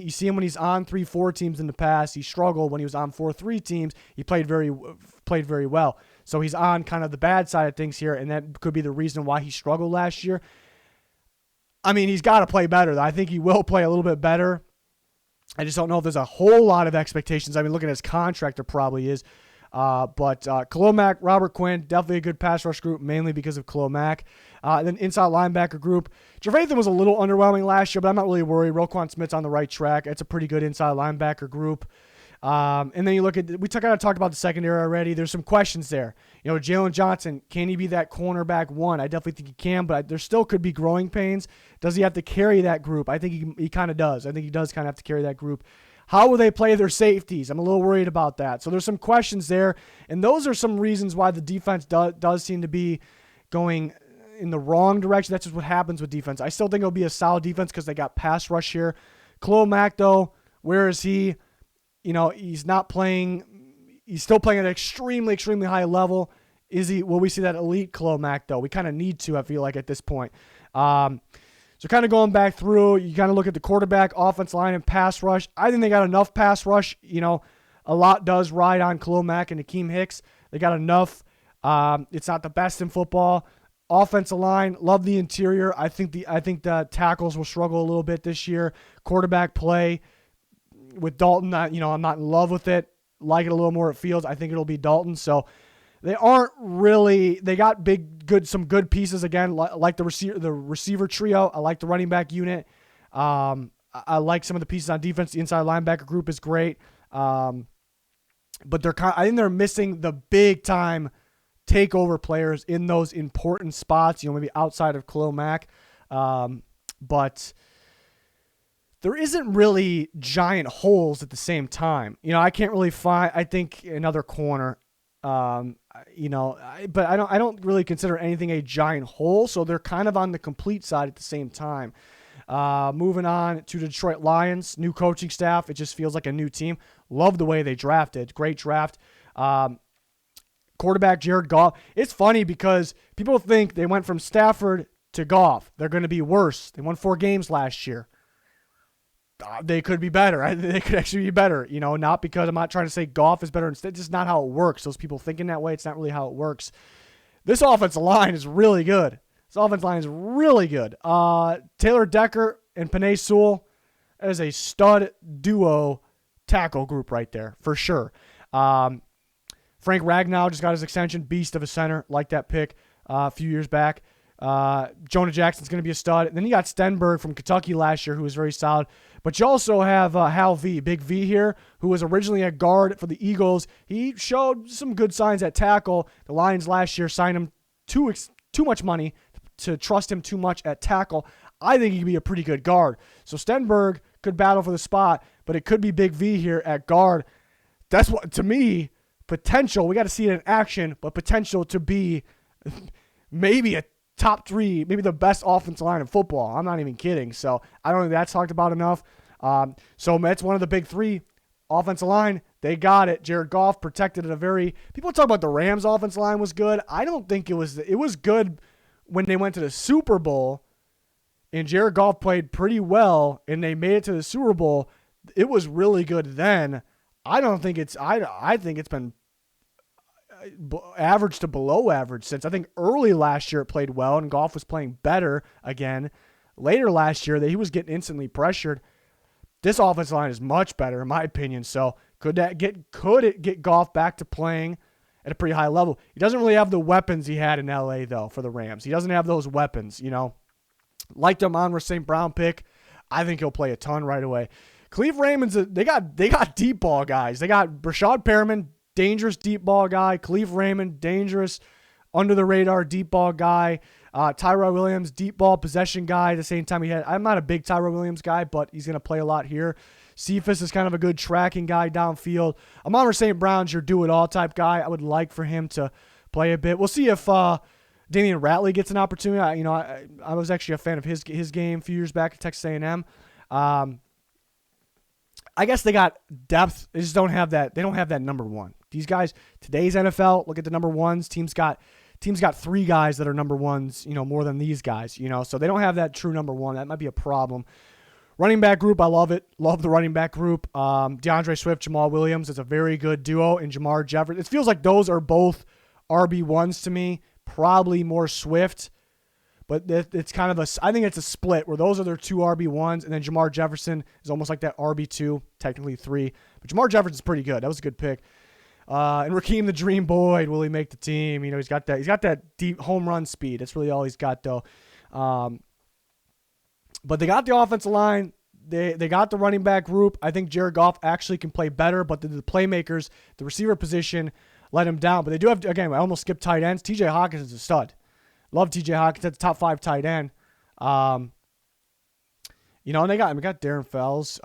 see him when he's on 3-4 teams in the past. He struggled when he was on 4-3 teams. He played very well. So he's on kind of the bad side of things here, and that could be the reason why he struggled last year. He's got to play better. I think he will play a little bit better. I just don't know if there's a whole lot of expectations. Looking at his contract, there probably is. But Khalil Mack, Robert Quinn, definitely a good pass rush group, mainly because of Khalil Mack. Then inside linebacker group, Trevathan was a little underwhelming last year, but I'm not really worried. Roquan Smith's on the right track. It's a pretty good inside linebacker group. And then you look at, we kind of talked about the secondary already. There's some questions there. Jalen Johnson, can he be that cornerback one? I definitely think he can, but there still could be growing pains. Does he have to carry that group? I think he kind of does. I think he does kind of have to carry that group. How will they play their safeties? I'm a little worried about that. So there's some questions there, and those are some reasons why the defense does seem to be going in the wrong direction. That's just what happens with defense. I still think it'll be a solid defense because they got pass rush here. Khalil Mack, though, where is he? He's not playing. He's still playing at an extremely, extremely high level. Will we see that elite Khalil Mack, though? We kind of need to, I feel like, at this point. So kind of going back through, you kind of look at the quarterback, offense line, and pass rush. I think they got enough pass rush. A lot does ride on Khalil Mack and Akeem Hicks. They got enough. It's not the best in football. Offensive line, love the interior. I think the tackles will struggle a little bit this year. Quarterback play with Dalton, I'm not in love with it. Like it a little more at Fields. I think it'll be Dalton. So they aren't really. They got some good pieces again, like the receiver trio. I like the running back unit. I like some of the pieces on defense. The inside linebacker group is great, but I think they're missing the big time takeover players in those important spots. Maybe outside of Khalil Mack, but there isn't really giant holes at the same time. I can't really find. I think another corner. But I don't really consider anything a giant hole, so they're kind of on the complete side at the same time. Moving on to Detroit Lions, new coaching staff. It just feels like a new team. Love the way they drafted. Great draft. Quarterback Jared Goff. It's funny because people think they went from Stafford to Goff. They're going to be worse. They won 4 games last year. They could be better. They could actually be better. Not because I'm not trying to say Goff is better. Instead, it's just not how it works. Those people thinking that way, it's not really how it works. This offensive line is really good. Taylor Decker and Penei Sewell, that is a stud duo tackle group right there, for sure. Frank Ragnow just got his extension. Beast of a center. Like that pick a few years back. Jonah Jackson's going to be a stud. And then you got Stenberg from Kentucky last year, who was very solid. But you also have Hal V, Big V here, who was originally a guard for the Eagles. He showed some good signs at tackle. The Lions last year signed him too much money to trust him too much at tackle. I think he could be a pretty good guard. So Stenberg could battle for the spot, but it could be Big V here at guard. That's what, to me, potential. We got to see it in action, but potential to be maybe a top 3, maybe the best offensive line in football. I'm not even kidding. So I don't think that's talked about enough. So that's one of the big 3. Offensive line, they got it. Jared Goff protected it people talk about the Rams offensive line was good. I don't think it was good when they went to the Super Bowl and Jared Goff played pretty well and they made it to the Super Bowl. It was really good then. I think it's been average to below average since. I think early last year it played well and Goff was playing better again. Later last year he was getting instantly pressured. This offensive line is much better, in my opinion. So could it get Goff back to playing at a pretty high level? He doesn't really have the weapons he had in LA though for the Rams. He doesn't have those weapons, Like the Amon-Ra St. Brown pick, I think he'll play a ton right away. Khalif Raymond's they got deep ball guys. They got Brashad Perriman, dangerous deep ball guy. Khalif Raymond, dangerous under the radar deep ball guy. Tyrell Williams, deep ball possession guy. At the same time, I'm not a big Tyrell Williams guy, but he's going to play a lot here. Cephas is kind of a good tracking guy downfield. Amon-Ra St. Brown's your do-it-all type guy. I would like for him to play a bit. We'll see if Damian Ratley gets an opportunity. I was actually a fan of his game a few years back at Texas A&M. I guess they got depth. They just don't have that. They don't have that number 1. These guys, today's NFL, look at the number 1s. Teams got 3 guys that are number 1s, more than these guys, So they don't have that true number 1. That might be a problem. Running back group, I love it. Love the running back group. DeAndre Swift, Jamal Williams is a very good duo, and Jamar Jefferson. It feels like those are both RB1s to me. Probably more Swift, but it's kind of I think it's a split where those are their 2 RB1s, and then Jamar Jefferson is almost like that RB2, technically 3. But Jamar Jefferson's pretty good. That was a good pick. And Raheem the Dream Boyd, will he make the team? He's got that deep home run speed. That's really all he's got though. But they got the offensive line. They got the running back group. I think Jared Goff actually can play better, but the playmakers, the receiver position, let him down. But they do have, again, I almost skipped tight ends. TJ Hawkins is a stud. Love TJ Hawkins. That's the top 5 tight end. And they got Darren Fells.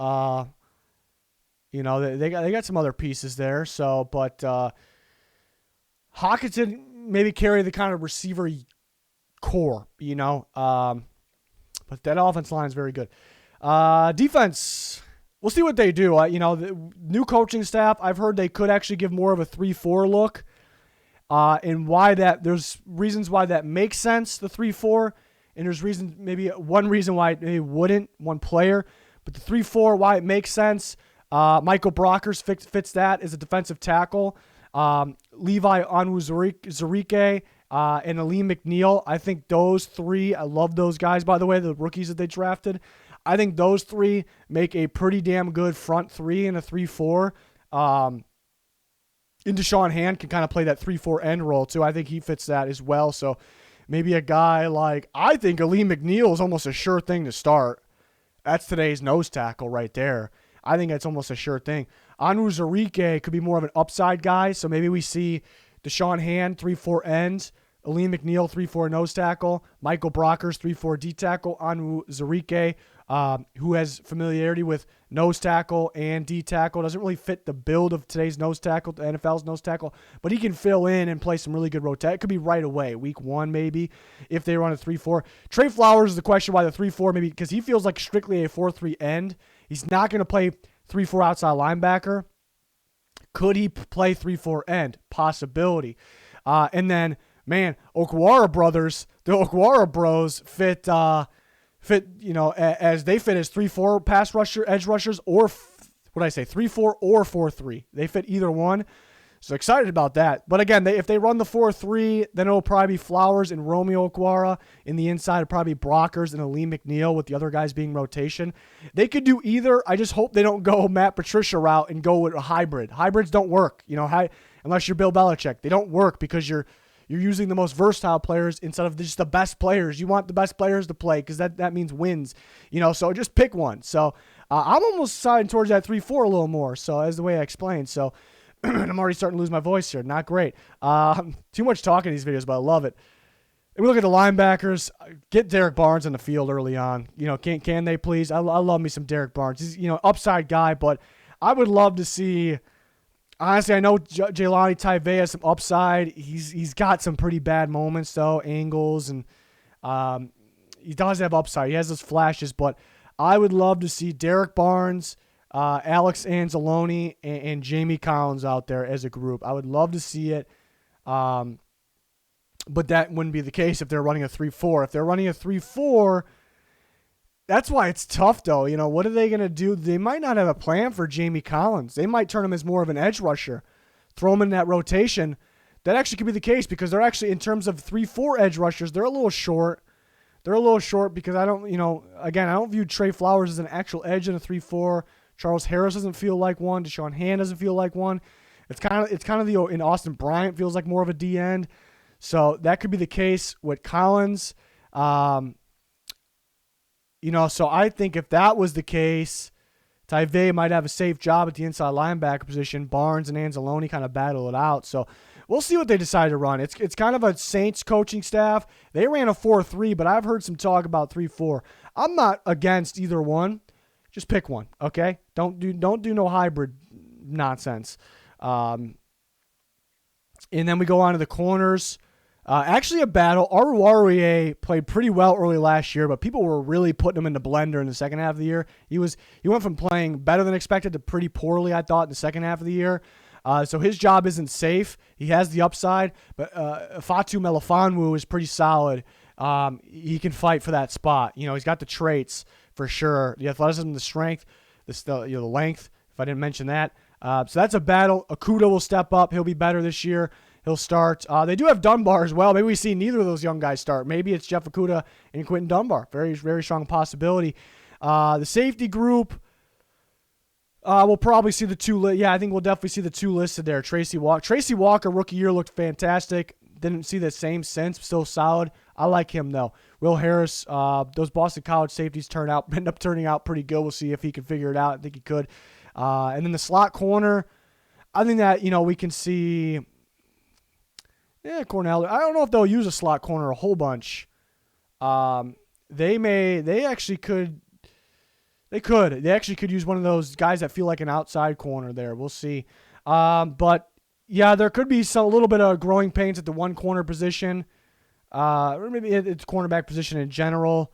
They got some other pieces there. So, but Hawkinson maybe carry the kind of receiver core, but that offense line is very good. Defense, we'll see what they do. The new coaching staff, I've heard they could actually give more of a 3-4 look. And there's reasons why that makes sense, the 3-4, and there's maybe one reason why it wouldn't, one player, but the 3-4, why it makes sense. Michael Brockers fits that as a defensive tackle. Levi Onwuzurike, and Aleem McNeil. I think those 3, I love those guys, by the way, the rookies that they drafted. I think those 3 make a pretty damn good front 3 in a 3-4. And Deshaun Hand can kind of play that 3-4 end role too. I think he fits that as well. So maybe a guy I think Aleem McNeil is almost a sure thing to start. That's today's nose tackle right there. I think that's almost a sure thing. Onwuzurike could be more of an upside guy, so maybe we see Deshaun Hand, 3-4 end, Aleem McNeil, 3-4 nose tackle, Michael Brockers, 3-4 D tackle, Onwuzurike, who has familiarity with nose tackle and D tackle. Doesn't really fit the build of today's nose tackle, the NFL's nose tackle, but he can fill in and play some really good rotate. It could be right away, week 1 maybe, if they run a 3-4. Trey Flowers is the question why the 3-4, maybe because he feels like strictly a 4-3 end. He's not going to play 3-4 outside linebacker. Could he play 3-4 end? Possibility. And then, man, Okwara brothers, the Okwara bros fit, as they fit as 3-4 pass rusher, edge rushers, or 3-4 or 4-3. They fit either one. So excited about that. But again, if they run the 4-3, then it'll probably be Flowers and Romeo Okwara. In the inside, it'll probably be Brockers and Aleem McNeil with the other guys being rotation. They could do either. I just hope they don't go Matt Patricia route and go with a hybrid. Hybrids don't work, unless you're Bill Belichick. They don't work because you're using the most versatile players instead of just the best players. You want the best players to play because that means wins. So just pick one. So I'm almost siding towards that 3-4 a little more. So as the way I explained. So I'm already starting to lose my voice here. Not great. Too much talking in these videos, but I love it. And we look at the linebackers. Get Derek Barnes on the field early on. Can they please? I love me some Derek Barnes. He's upside guy, but I would love to see. Honestly, I know Jaylani Tavea has some upside. He's got some pretty bad moments though, angles, and He does have upside. He has those flashes, but I would love to see Derek Barnes, Alex Anzalone, and Jamie Collins out there as a group. I would love to see it, but that wouldn't be the case if they're running a 3-4. If they're running a 3-4, that's why it's tough, though. You know, what are they going to do? They might not have a plan for Jamie Collins. They might turn him as more of an edge rusher, throw him in that rotation. That actually could be the case because they're actually, in terms of 3-4 edge rushers, they're a little short. They're a little short because I don't view Trey Flowers as an actual edge in a 3-4. Charles Harris doesn't feel like one. Deshaun Hand doesn't feel like one. It's kind of in Austin Bryant feels like more of a D end. So that could be the case with Collins. So I think if that was the case, Tyvay might have a safe job at the inside linebacker position. Barnes and Anzalone kind of battle it out. So we'll see what they decide to run. It's kind of a Saints coaching staff. They ran a 4-3, but I've heard some talk about 3-4. I'm not against either one. Just pick one, okay? Don't do no hybrid nonsense. And then we go on to the corners. Actually a battle. Aruarie played pretty well early last year, but people were really putting him in the blender in the second half of the year. He went from playing better than expected to pretty poorly, I thought, in the second half of the year. So his job isn't safe. He has the upside, but Fatu Melifonwu is pretty solid. He can fight for that spot. You know, he's got the traits for sure. The athleticism, the strength, the length, if I didn't mention that. So that's a battle. Okudah will step up. He'll be better this year. He'll start. They do have Dunbar as well. Maybe we see neither of those young guys start. Maybe it's Jeff Okudah and Quentin Dunbar. Very, very strong possibility. The safety group, we'll probably see the two. I think we'll definitely see the two listed there. Tracy Walker, rookie year, looked fantastic. Didn't see the same since. Still solid. I like him, though. Will Harris, those Boston College safeties end up turning out pretty good. We'll see if he can figure it out. I think he could. And then the slot corner, I think that, we can see Cornell. I don't know if they'll use a slot corner a whole bunch. They actually could use one of those guys that feel like an outside corner there. We'll see. But yeah, there could be a little bit of growing pains at the one corner position. Or maybe it's cornerback position in general.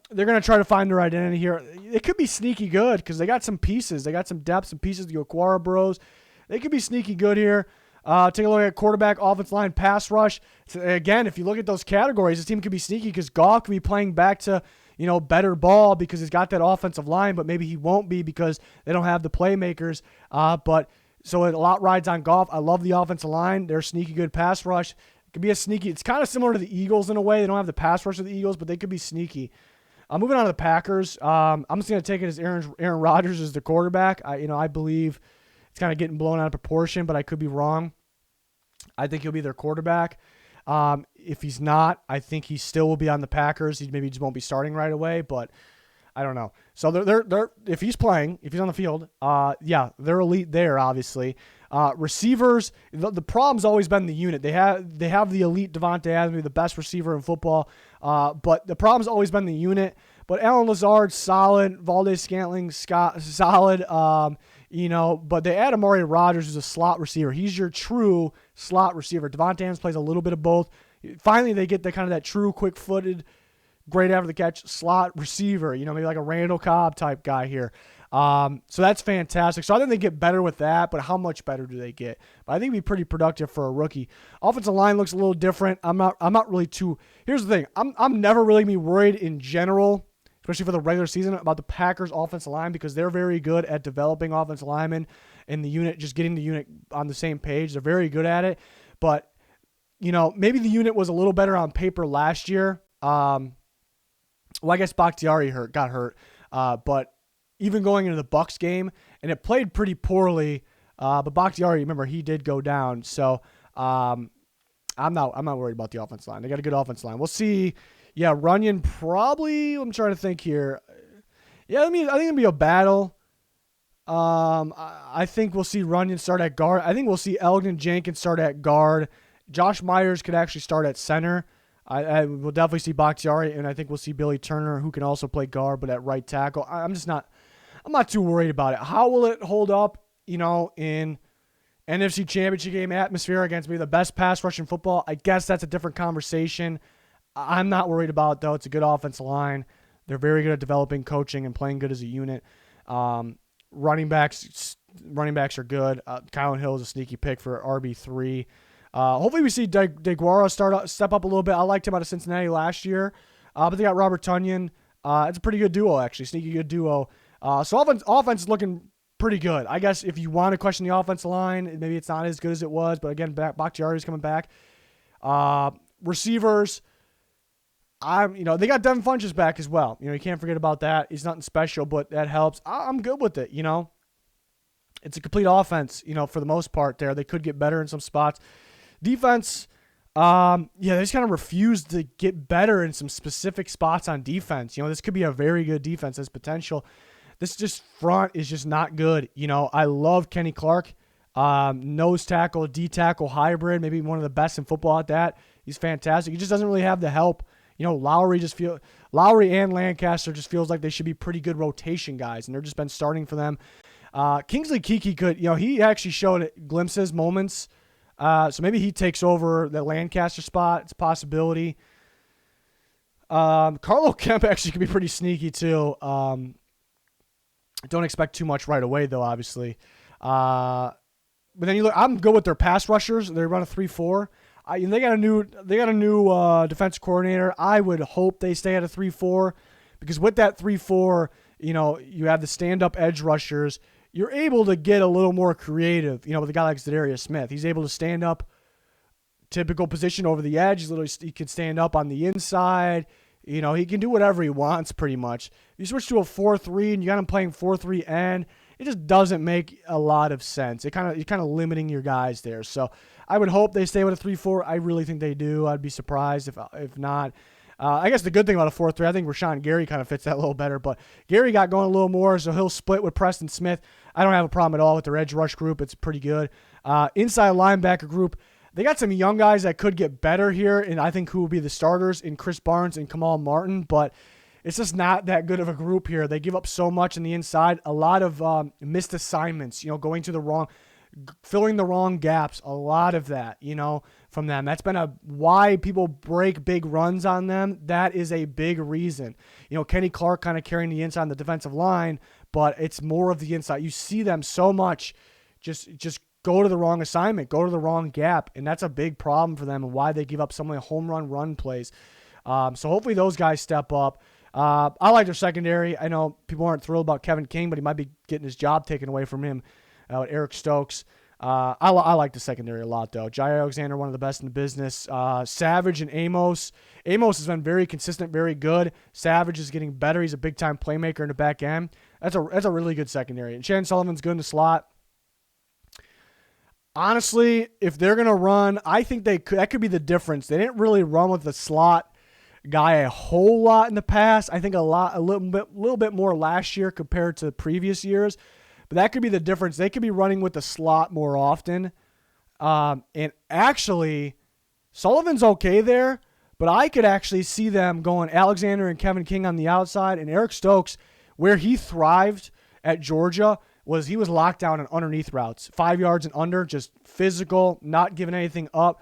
They're going to try to find their identity here. It could be sneaky good because they got some pieces. They got some depth, some pieces. The Okwara Bros. They could be sneaky good here. Take a look at quarterback, offensive line, pass rush. So again, if you look at those categories, this team could be sneaky because Goff could be playing back to, better ball because he's got that offensive line, but maybe he won't be because they don't have the playmakers. So a lot rides on Goff. I love the offensive line. They're sneaky good pass rush. It could be a sneaky. It's kind of similar to the Eagles in a way. They don't have the pass rush of the Eagles, but they could be sneaky. Moving on to the Packers. I'm just going to take it as Aaron Rodgers is the quarterback. I believe it's kind of getting blown out of proportion, but I could be wrong. I think he'll be their quarterback. If he's not, I think he still will be on the Packers. He maybe just won't be starting right away, but I don't know. So they're if he's playing, if he's on the field, they're elite there, obviously. Receivers, the problem's always been the unit. They have the elite Devontae Adams, the best receiver in football, but the problem's always been the unit. But Allen Lazard, solid. Valdez-Scantling, solid. But they add Amari Rodgers, who's a slot receiver. He's your true slot receiver. Devontae Adams plays a little bit of both. Finally, they get that true, quick-footed, great after the catch slot receiver. Maybe like a Randall Cobb type guy here. So that's fantastic. So I think they get better with that, but how much better do they get? But I think it'd be pretty productive for a rookie. Offensive line looks a little different. I'm not really too. Here's the thing. I'm never really gonna be worried in general, especially for the regular season, about the Packers offensive line because they're very good at developing offensive linemen in the unit, just getting the unit on the same page. They're very good at it. But, maybe the unit was a little better on paper last year. Well, I guess Bakhtiari got hurt. But even going into the Bucs game, and it played pretty poorly. But Bakhtiari, remember, he did go down. So I'm not worried about the offensive line. They got a good offensive line. We'll see. Yeah, Runyon probably. I'm trying to think here. Yeah, I think it'll be a battle. I think we'll see Runyon start at guard. I think we'll see Elgin Jenkins start at guard. Josh Myers could actually start at center. I will definitely see Bakhtiari, and I think we'll see Billy Turner, who can also play guard, but at right tackle. I'm not too worried about it. How will it hold up, in NFC Championship game atmosphere against maybe the best pass rush in football? I guess that's a different conversation. I'm not worried about it, though. It's a good offensive line. They're very good at developing, coaching, and playing good as a unit. Running backs are good. Kylan Hill is a sneaky pick for RB3. Hopefully we see DeGuara step up a little bit. I liked him out of Cincinnati last year, but they got Robert Tonyan. It's a pretty good duo, actually, sneaky good duo. So offense is looking pretty good. I guess if you want to question the offensive line, maybe it's not as good as it was, but again, Bakhtiari is coming back. Receivers, they got Devin Funchess back as well. You can't forget about that. He's nothing special, but that helps. I'm good with it. It's a complete offense. For the most part, there they could get better in some spots. Defense, they just kind of refuse to get better in some specific spots on defense. This could be a very good defense as potential. This just front is just not good. I love Kenny Clark, nose tackle, D tackle hybrid, maybe one of the best in football at that. He's fantastic. He just doesn't really have the help. Lowry and Lancaster just feels like they should be pretty good rotation guys, and they're just been starting for them. Kingsley Keke could, he actually showed glimpses, moments. So maybe he takes over the Lancaster spot. It's a possibility. Carlo Kemp actually could be pretty sneaky too. Don't expect too much right away though, obviously. But then you look, I'm good with their pass rushers. They run a 3-4. They got a new defense coordinator. I would hope they stay at a 3-4 because with that 3-4, you have the stand-up edge rushers. You're able to get a little more creative, with a guy like Zadarius Smith. He's able to stand up typical position over the edge. He can stand up on the inside. He can do whatever he wants pretty much. If you switch to a 4-3 and you got him playing 4-3 end, it just doesn't make a lot of sense. You're kind of limiting your guys there. So I would hope they stay with a 3-4. I really think they do. I'd be surprised if not. I guess the good thing about a 4-3, I think Rashawn Gary kind of fits that a little better, but Gary got going a little more, so he'll split with Preston Smith. I don't have a problem at all with their edge rush group. It's pretty good. Inside linebacker group, they got some young guys that could get better here, and I think who will be the starters in Chris Barnes and Kamal Martin, but it's just not that good of a group here. They give up so much on the inside, a lot of missed assignments, going to filling the wrong gaps, a lot of that, from them. That's been why people break big runs on them. That is a big reason. Kenny Clark kind of carrying the inside on the defensive line, but it's more of the inside. You see them so much just go to the wrong assignment, go to the wrong gap, and that's a big problem for them and why they give up so many home run plays. So hopefully those guys step up. I like their secondary. I know people aren't thrilled about Kevin King, but he might be getting his job taken away from him with Eric Stokes. I like the secondary a lot, though. Jair Alexander, one of the best in the business. Savage and Amos. Amos has been very consistent, very good. Savage is getting better. He's a big-time playmaker in the back end. That's a really good secondary. And Shannon Sullivan's good in the slot. Honestly, if they're going to run, I think that could be the difference. They didn't really run with the slot guy a whole lot in the past. I think a little bit more last year compared to previous years. But that could be the difference. They could be running with the slot more often. And actually, Sullivan's okay there, but I could actually see them going Alexander and Kevin King on the outside, and Eric Stokes, where he thrived at Georgia, he was locked down on underneath routes, 5 yards and under, just physical, not giving anything up.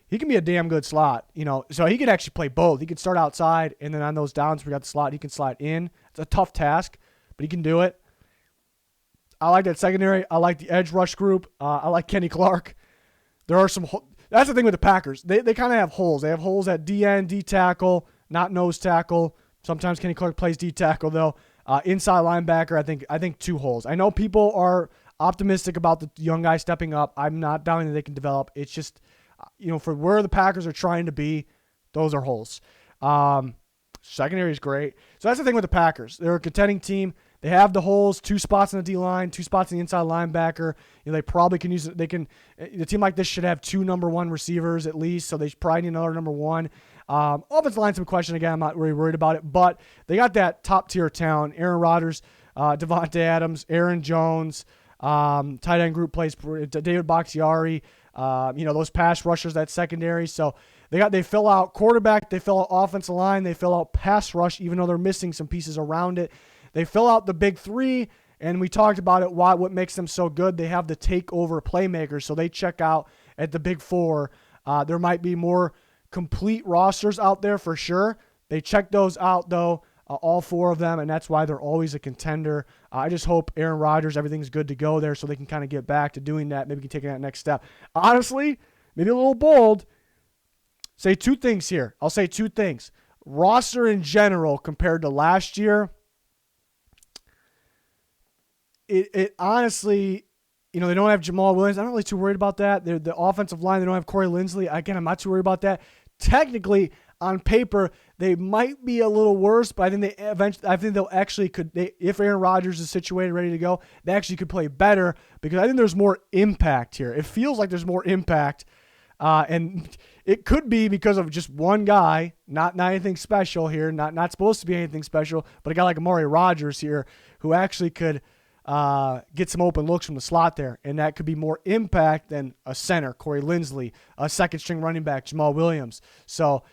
He can be a damn good slot, so he could actually play both. He could start outside, and then on those downs where we got the slot, he can slide in. It's a tough task, but he can do it. I like that secondary. I like the edge rush group. I like Kenny Clark. There are some that's the thing with the Packers. They kind of have holes. They have holes at DN, D tackle, not nose tackle. Sometimes Kenny Clark plays D tackle though. Inside linebacker, I think 2 holes. I know people are optimistic about the young guy stepping up. I'm not doubting that they can develop. It's just for where the Packers are trying to be, those are holes. Secondary is great. So that's the thing with the Packers. They're a contending team. They have the holes, 2 spots on the D-line, 2 spots on the inside linebacker. They probably can use it. A team like this should have 2 number 1 receivers at least, so they probably need another number 1. Offensive line, some question again. I'm not really worried about it, but they got that top-tier talent. Aaron Rodgers, Devontae Adams, Aaron Jones, tight end group plays, David Bakhtiari, those pass rushers, that secondary. So they fill out quarterback, they fill out offensive line, they fill out pass rush, even though they're missing some pieces around it. They fill out the big 3, and we talked about it, what makes them so good. They have the takeover playmakers, so they check out at the big 4. There might be more complete rosters out there for sure. They check those out, though, all 4 of them, and that's why they're always a contender. I just hope Aaron Rodgers, everything's good to go there so they can kind of get back to doing that, maybe taking that next step. Honestly, maybe a little bold, say 2 things here. I'll say 2 things. Roster in general compared to last year, it honestly, they don't have Jamal Williams. I'm not really too worried about that. The offensive line, they don't have Corey Linsley. Again, I'm not too worried about that. Technically, on paper, they might be a little worse, but I think they'll actually if Aaron Rodgers is situated, ready to go, they actually could play better because I think there's more impact here. It feels like there's more impact, and it could be because of just one guy, not anything special here, not supposed to be anything special, but a guy like Amari Rodgers here who actually could get some open looks from the slot there, and that could be more impact than a center, Corey Linsley, a second-string running back, Jamal Williams. So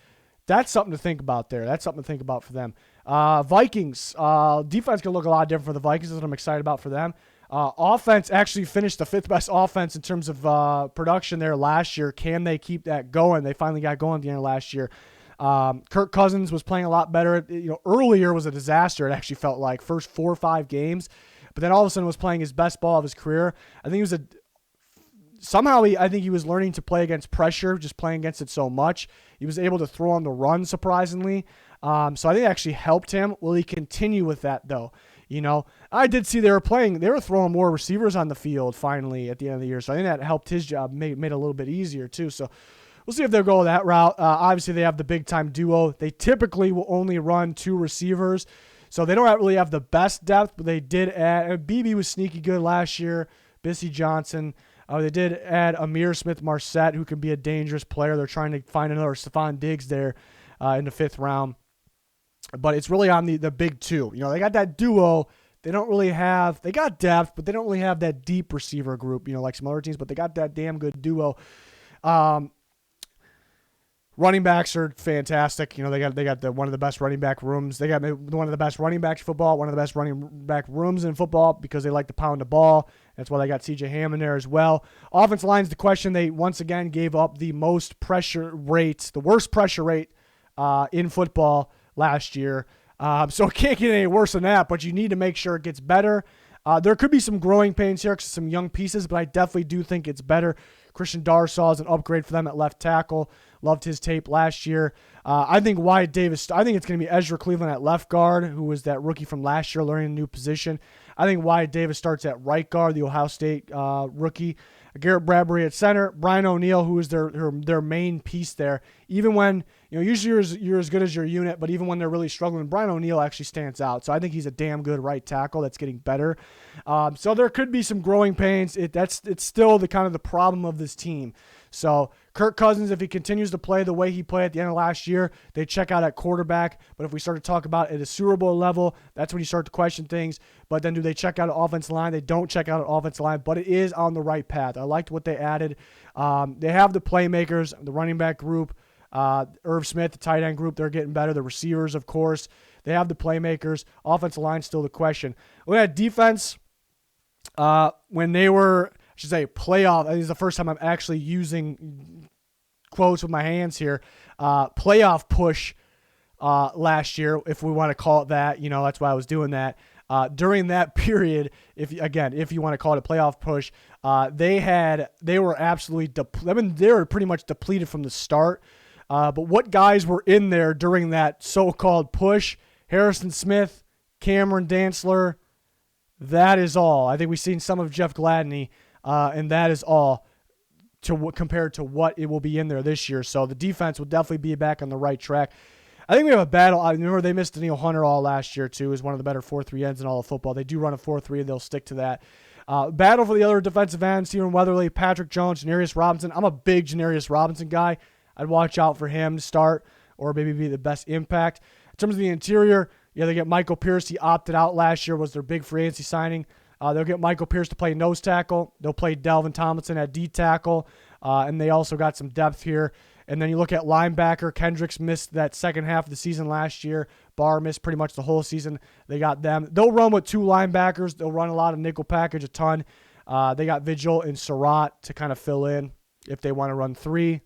that's something to think about there. That's something to think about for them. Vikings, defense can look a lot different for the Vikings. That's what I'm excited about for them. Offense actually finished the 5th best offense in terms of production there last year. Can they keep that going? They finally got going at the end of last year. Kirk Cousins was playing a lot better. Earlier was a disaster, it actually felt like, first 4 or 5 games. But then all of a sudden was playing his best ball of his career. I think I think he was learning to play against pressure, just playing against it so much. He was able to throw on the run, surprisingly. So I think it actually helped him. Will he continue with that, though? I did see they were throwing more receivers on the field finally at the end of the year. So I think that helped his job, made it a little bit easier, too. So we'll see if they'll go that route. Obviously, they have the big-time duo. They typically will only run 2 receivers. So they don't really have the best depth, but they did add. BB was sneaky good last year. Bissy Johnson. They did add Amir Smith-Marset, who can be a dangerous player. They're trying to find another Stephon Diggs there in the 5th round. But it's really on the big 2. They got that duo. They don't really have – they got depth, but they don't really have that deep receiver group, like some other teams. But they got that damn good duo. Running backs are fantastic. They got one of the best running back rooms. They got one of the best running backs in football, one of the best running back rooms in football because they like to pound the ball. That's why they got C.J. Hammond there as well. Offensive line's the question. They once again gave up the worst pressure rate in football last year. So it can't get any worse than that, but you need to make sure it gets better. There could be some growing pains here because some young pieces, but I definitely do think it's better. Christian Darsaw is an upgrade for them at left tackle. Loved his tape last year. I think Wyatt Davis, I think it's going to be Ezra Cleveland at left guard, who was that rookie from last year learning a new position. I think Wyatt Davis starts at right guard, the Ohio State rookie. Garrett Bradbury at center. Brian O'Neill, who is their main piece there. Even when, usually you're as good as your unit, but even when they're really struggling, Brian O'Neill actually stands out. So I think he's a damn good right tackle that's getting better. So there could be some growing pains. It's still the kind of the problem of this team. So Kirk Cousins, if he continues to play the way he played at the end of last year, they check out at quarterback. But if we start to talk about at a Super Bowl level, that's when you start to question things. But then do they check out an offensive line? They don't check out an offensive line, but it is on the right path. I liked what they added. They have the playmakers, the running back group, Irv Smith, the tight end group, they're getting better. The receivers, of course. They have the playmakers. Offensive line, still the question. Look at defense. When they were, I should say, playoff. I think it's the first time I'm actually using quotes with my hands here. Playoff push last year, if we want to call it that. That's why I was doing that. During that period, if you want to call it a playoff push, they were absolutely they were pretty much depleted from the start. But what guys were in there during that so-called push? Harrison Smith, Cameron Dantzler. That is all. I think we've seen some of Jeff Gladney, and that is all compared to what it will be in there this year. So the defense will definitely be back on the right track. I think we have a battle. I remember they missed Daniil Hunter all last year, too. He's one of the better 4-3 ends in all of football. They do run a 4-3, and they'll stick to that. Battle for the other defensive ends, Stephen Weatherly, Patrick Jones, Janarius Robinson. I'm a big Janarius Robinson guy. I'd watch out for him to start or maybe be the best impact. In terms of the interior, they get Michael Pierce. He opted out last year, was their big free agency signing. They'll get Michael Pierce to play nose tackle. They'll play Delvin Tomlinson at D tackle. And they also got some depth here. And then you look at linebacker. Kendricks missed that second half of the season last year. Barr missed pretty much the whole season. They got them. They'll run with 2 linebackers. They'll run a lot of nickel package, a ton. They got Vigil and Surratt to kind of fill in if they want to run 3.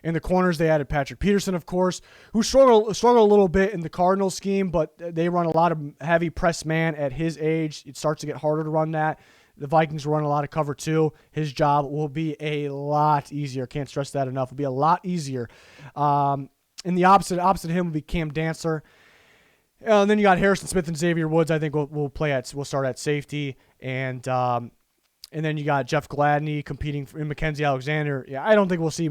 In the corners, they added Patrick Peterson, of course, who struggled a little bit in the Cardinals scheme, but they run a lot of heavy press man at his age. It starts to get harder to run that. The Vikings run a lot of cover too. His job will be a lot easier. Can't stress that enough. It'll be a lot easier. And the opposite of him will be Cam Dantzler. And then you got Harrison Smith and Xavier Woods. I think we'll start at safety, and then you got Jeff Gladney competing in Mackenzie Alexander. Yeah, I don't think we'll see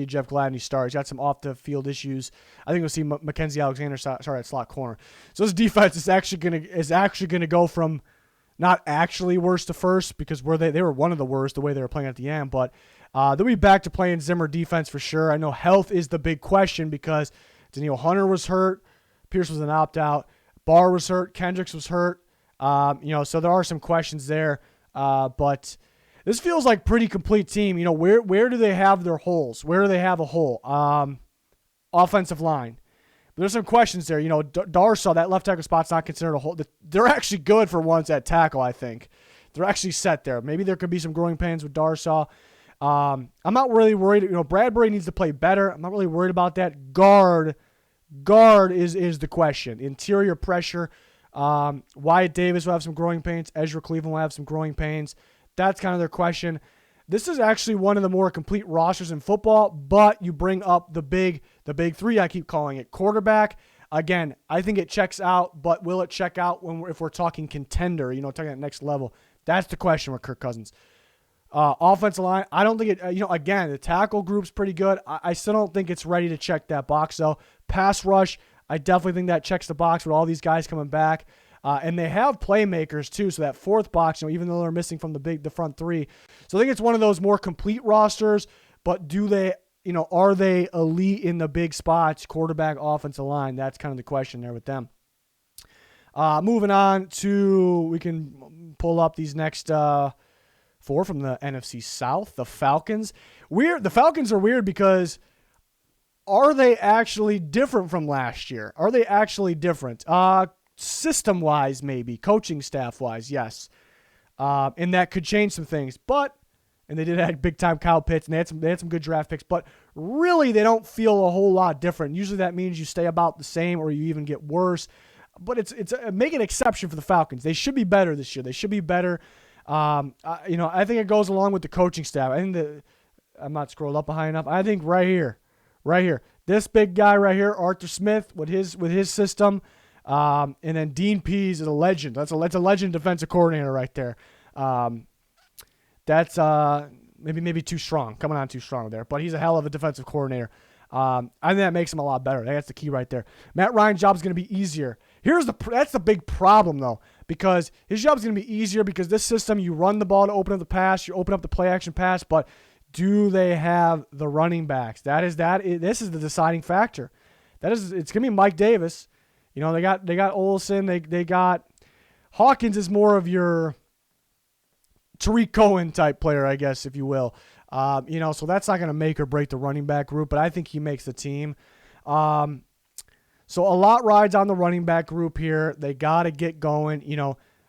Jeff Gladney start. He's got some off the field issues. I think we'll see Mackenzie Alexander start at slot corner. So this defense is actually gonna go from not actually worst to first, because they were one of the worst the way they were playing at the end, but they'll be back to playing Zimmer defense for sure. I know health is the big question because Danielle Hunter was hurt. Pierce was an opt-out. Barr was hurt. Kendricks was hurt. So there are some questions there. But this feels like pretty complete team. Where do they have their holes? Where do they have a hole? Offensive line. But there's some questions there. Darsaw, that left tackle spot's not considered a hole. They're actually good for once at tackle, I think. They're actually set there. Maybe there could be some growing pains with Darsaw. I'm not really worried. Bradbury needs to play better. I'm not really worried about that. Guard is the question. Interior pressure. Wyatt Davis will have some growing pains. Ezra Cleveland will have some growing pains. That's kind of their question. This is actually one of the more complete rosters in football, but you bring up the big three, I keep calling it. Quarterback, again, I think it checks out, but will it check out if we're talking contender, talking at next level? That's the question with Kirk Cousins. Offensive line, I don't think it, again, the tackle group's pretty good. I still don't think it's ready to check that box, though. Pass rush, I definitely think that checks the box with all these guys coming back. And they have playmakers, too, so that fourth box, even though they're missing from the front three. So I think it's one of those more complete rosters, but are they elite in the big spots, quarterback, offensive line? That's kind of the question there with them. Moving on to, we can pull up these next four from the NFC South, the Falcons. The Falcons are weird because are they actually different from last year? Are they actually different? System-wise, maybe. Coaching staff-wise, yes. And that could change some things. And they did have big-time Kyle Pitts, and they had some good draft picks, but really they don't feel a whole lot different. Usually that means you stay about the same or you even get worse. But make an exception for the Falcons. They should be better this year. They should be better. I think it goes along with the coaching staff. I think I'm not scrolled up high enough. I think right here, this big guy right here, Arthur Smith, with his system, and then Dean Pease is a legend. That's a legend defensive coordinator right there. That's maybe too strong, coming on too strong there, but he's a hell of a defensive coordinator. I think that makes him a lot better. That's the key right there. Matt Ryan's job is going to be easier. That's the big problem, though, because his job is going to be easier because this system, you run the ball to open up the pass, you open up the play-action pass, but do they have the running backs? This is the deciding factor. It's going to be Mike Davis. They got Olsen. They got Hawkins is more of your Tariq Cohen type player, I guess, if you will. So that's not going to make or break the running back group, but I think he makes the team. So a lot rides on the running back group here. They got to get going.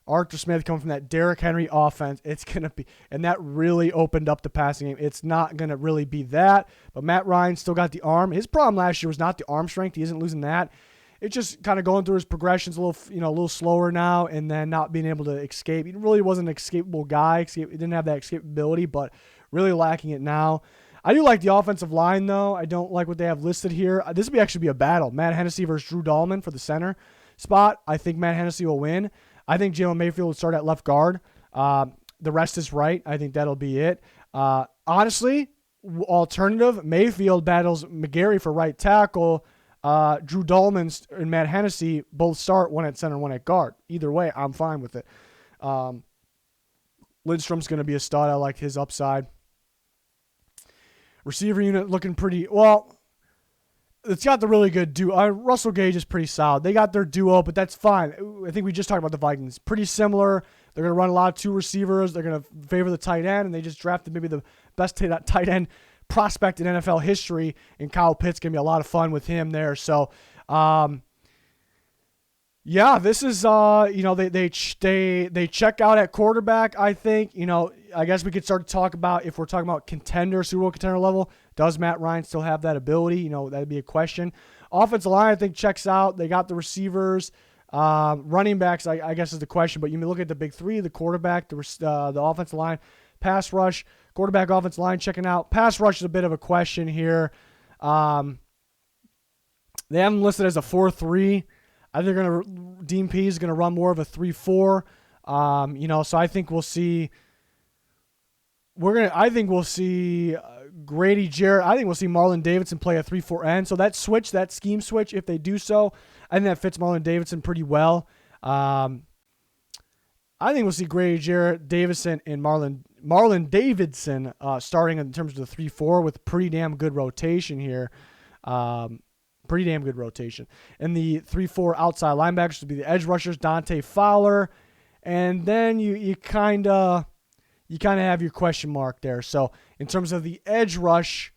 Arthur Smith coming from that Derrick Henry offense. It's going to be, and that really opened up the passing game. It's not going to really be that, but Matt Ryan still got the arm. His problem last year was not the arm strength. He isn't losing that. It's just kind of going through his progressions a little slower now, and then not being able to escape. He really wasn't an escapable guy. He didn't have that escapability, but really lacking it now. I do like the offensive line, though. I don't like what they have listed here. This would actually be a battle. Matt Hennessy versus Drew Dahlman for the center spot. I think Matt Hennessy will win. I think Jalen Mayfield will start at left guard. The rest is right. I think that'll be it. Honestly, alternative, Mayfield battles McGarry for right tackle. Drew Dahlman and Matt Hennessy both start, one at center, one at guard. Either way, I'm fine with it. Lindstrom's going to be a stud. I like his upside. Receiver unit looking pretty well. It's got the really good duo. Russell Gage is pretty solid. They got their duo, but that's fine. I think we just talked about the Vikings. Pretty similar. They're going to run a lot of two receivers. They're going to favor the tight end, and they just drafted maybe the best tight end prospect in NFL history, and Kyle Pitts going to be a lot of fun with him there. So, this is they check out at quarterback. I think I guess we could start to talk about, if we're talking about contender, Super Bowl contender level, Does Matt Ryan still have that ability? That'd be a question. Offensive line, I think, checks out. They got the receivers. Running backs, I guess, is the question. But you look at the big three, the quarterback, the offensive line, pass rush, quarterback, offensive line checking out. Pass rush is a bit of a question here. They have them listed as a 4-3. I think Dean P is going to run more of a 3-4. So I think we'll see. I think we'll see Grady Jarrett. I think we'll see Marlon Davidson play a 3-4N. So that scheme switch, if they do so, I think that fits Marlon Davidson pretty well. I think we'll see Grady Jarrett, Davison, and Marlon Davidson starting in terms of the 3-4 with pretty damn good rotation here. Pretty damn good rotation. And the 3-4 outside linebackers would be the edge rushers, Dante Fowler, and then you kind of have your question mark there. So in terms of the edge rush,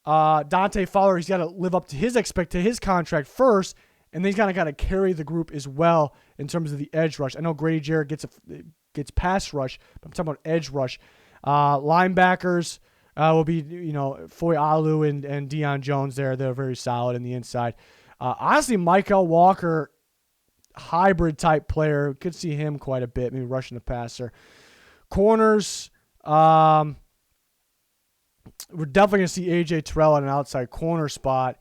Dante Fowler, he's got to live up to his contract first, and then he's got to carry the group as well in terms of the edge rush. I know Grady Jarrett gets pass rush, but I'm talking about edge rush. Linebackers will be Foy Alu and Deion Jones there. They're very solid in the inside. Honestly, Michael Walker, hybrid type player, could see him quite a bit, maybe rushing the passer. Corners, we're definitely going to see A.J. Terrell at an outside corner spot.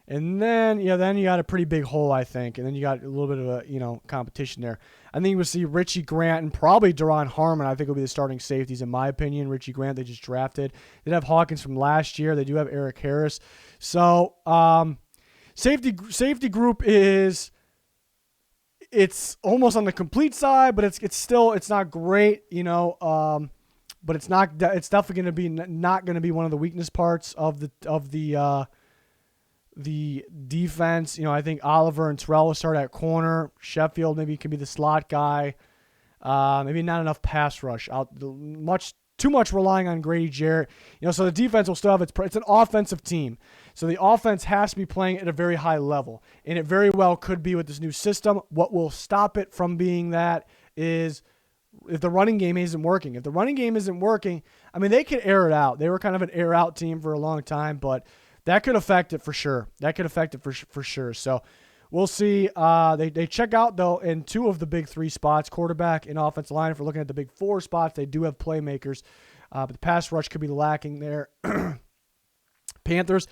And then you got a pretty big hole, I think. And then you got a little bit of a, competition there. I think we'll see Richie Grant and probably Deron Harmon, I think, will be the starting safeties, in my opinion. Richie Grant, they just drafted. They have Hawkins from last year. They do have Eric Harris. So, safety group is, it's almost on the complete side, but it's not great, but it's definitely going to be not going to be one of the weakness parts of the defense. I think Oliver and Terrell will start at corner. Sheffield maybe can be the slot guy. Maybe not enough pass rush. Too much relying on Grady Jarrett. So the defense will still have it's an offensive team. So the offense has to be playing at a very high level. And it very well could be with this new system. What will stop it from being that is if the running game isn't working. If the running game isn't working, they could air it out. They were kind of an air out team for a long time, but that could affect it for sure. For sure. So we'll see. They check out, though, in two of the big three spots, quarterback and offensive line. If we're looking at the big four spots, they do have playmakers. But the pass rush could be lacking there. Panthers,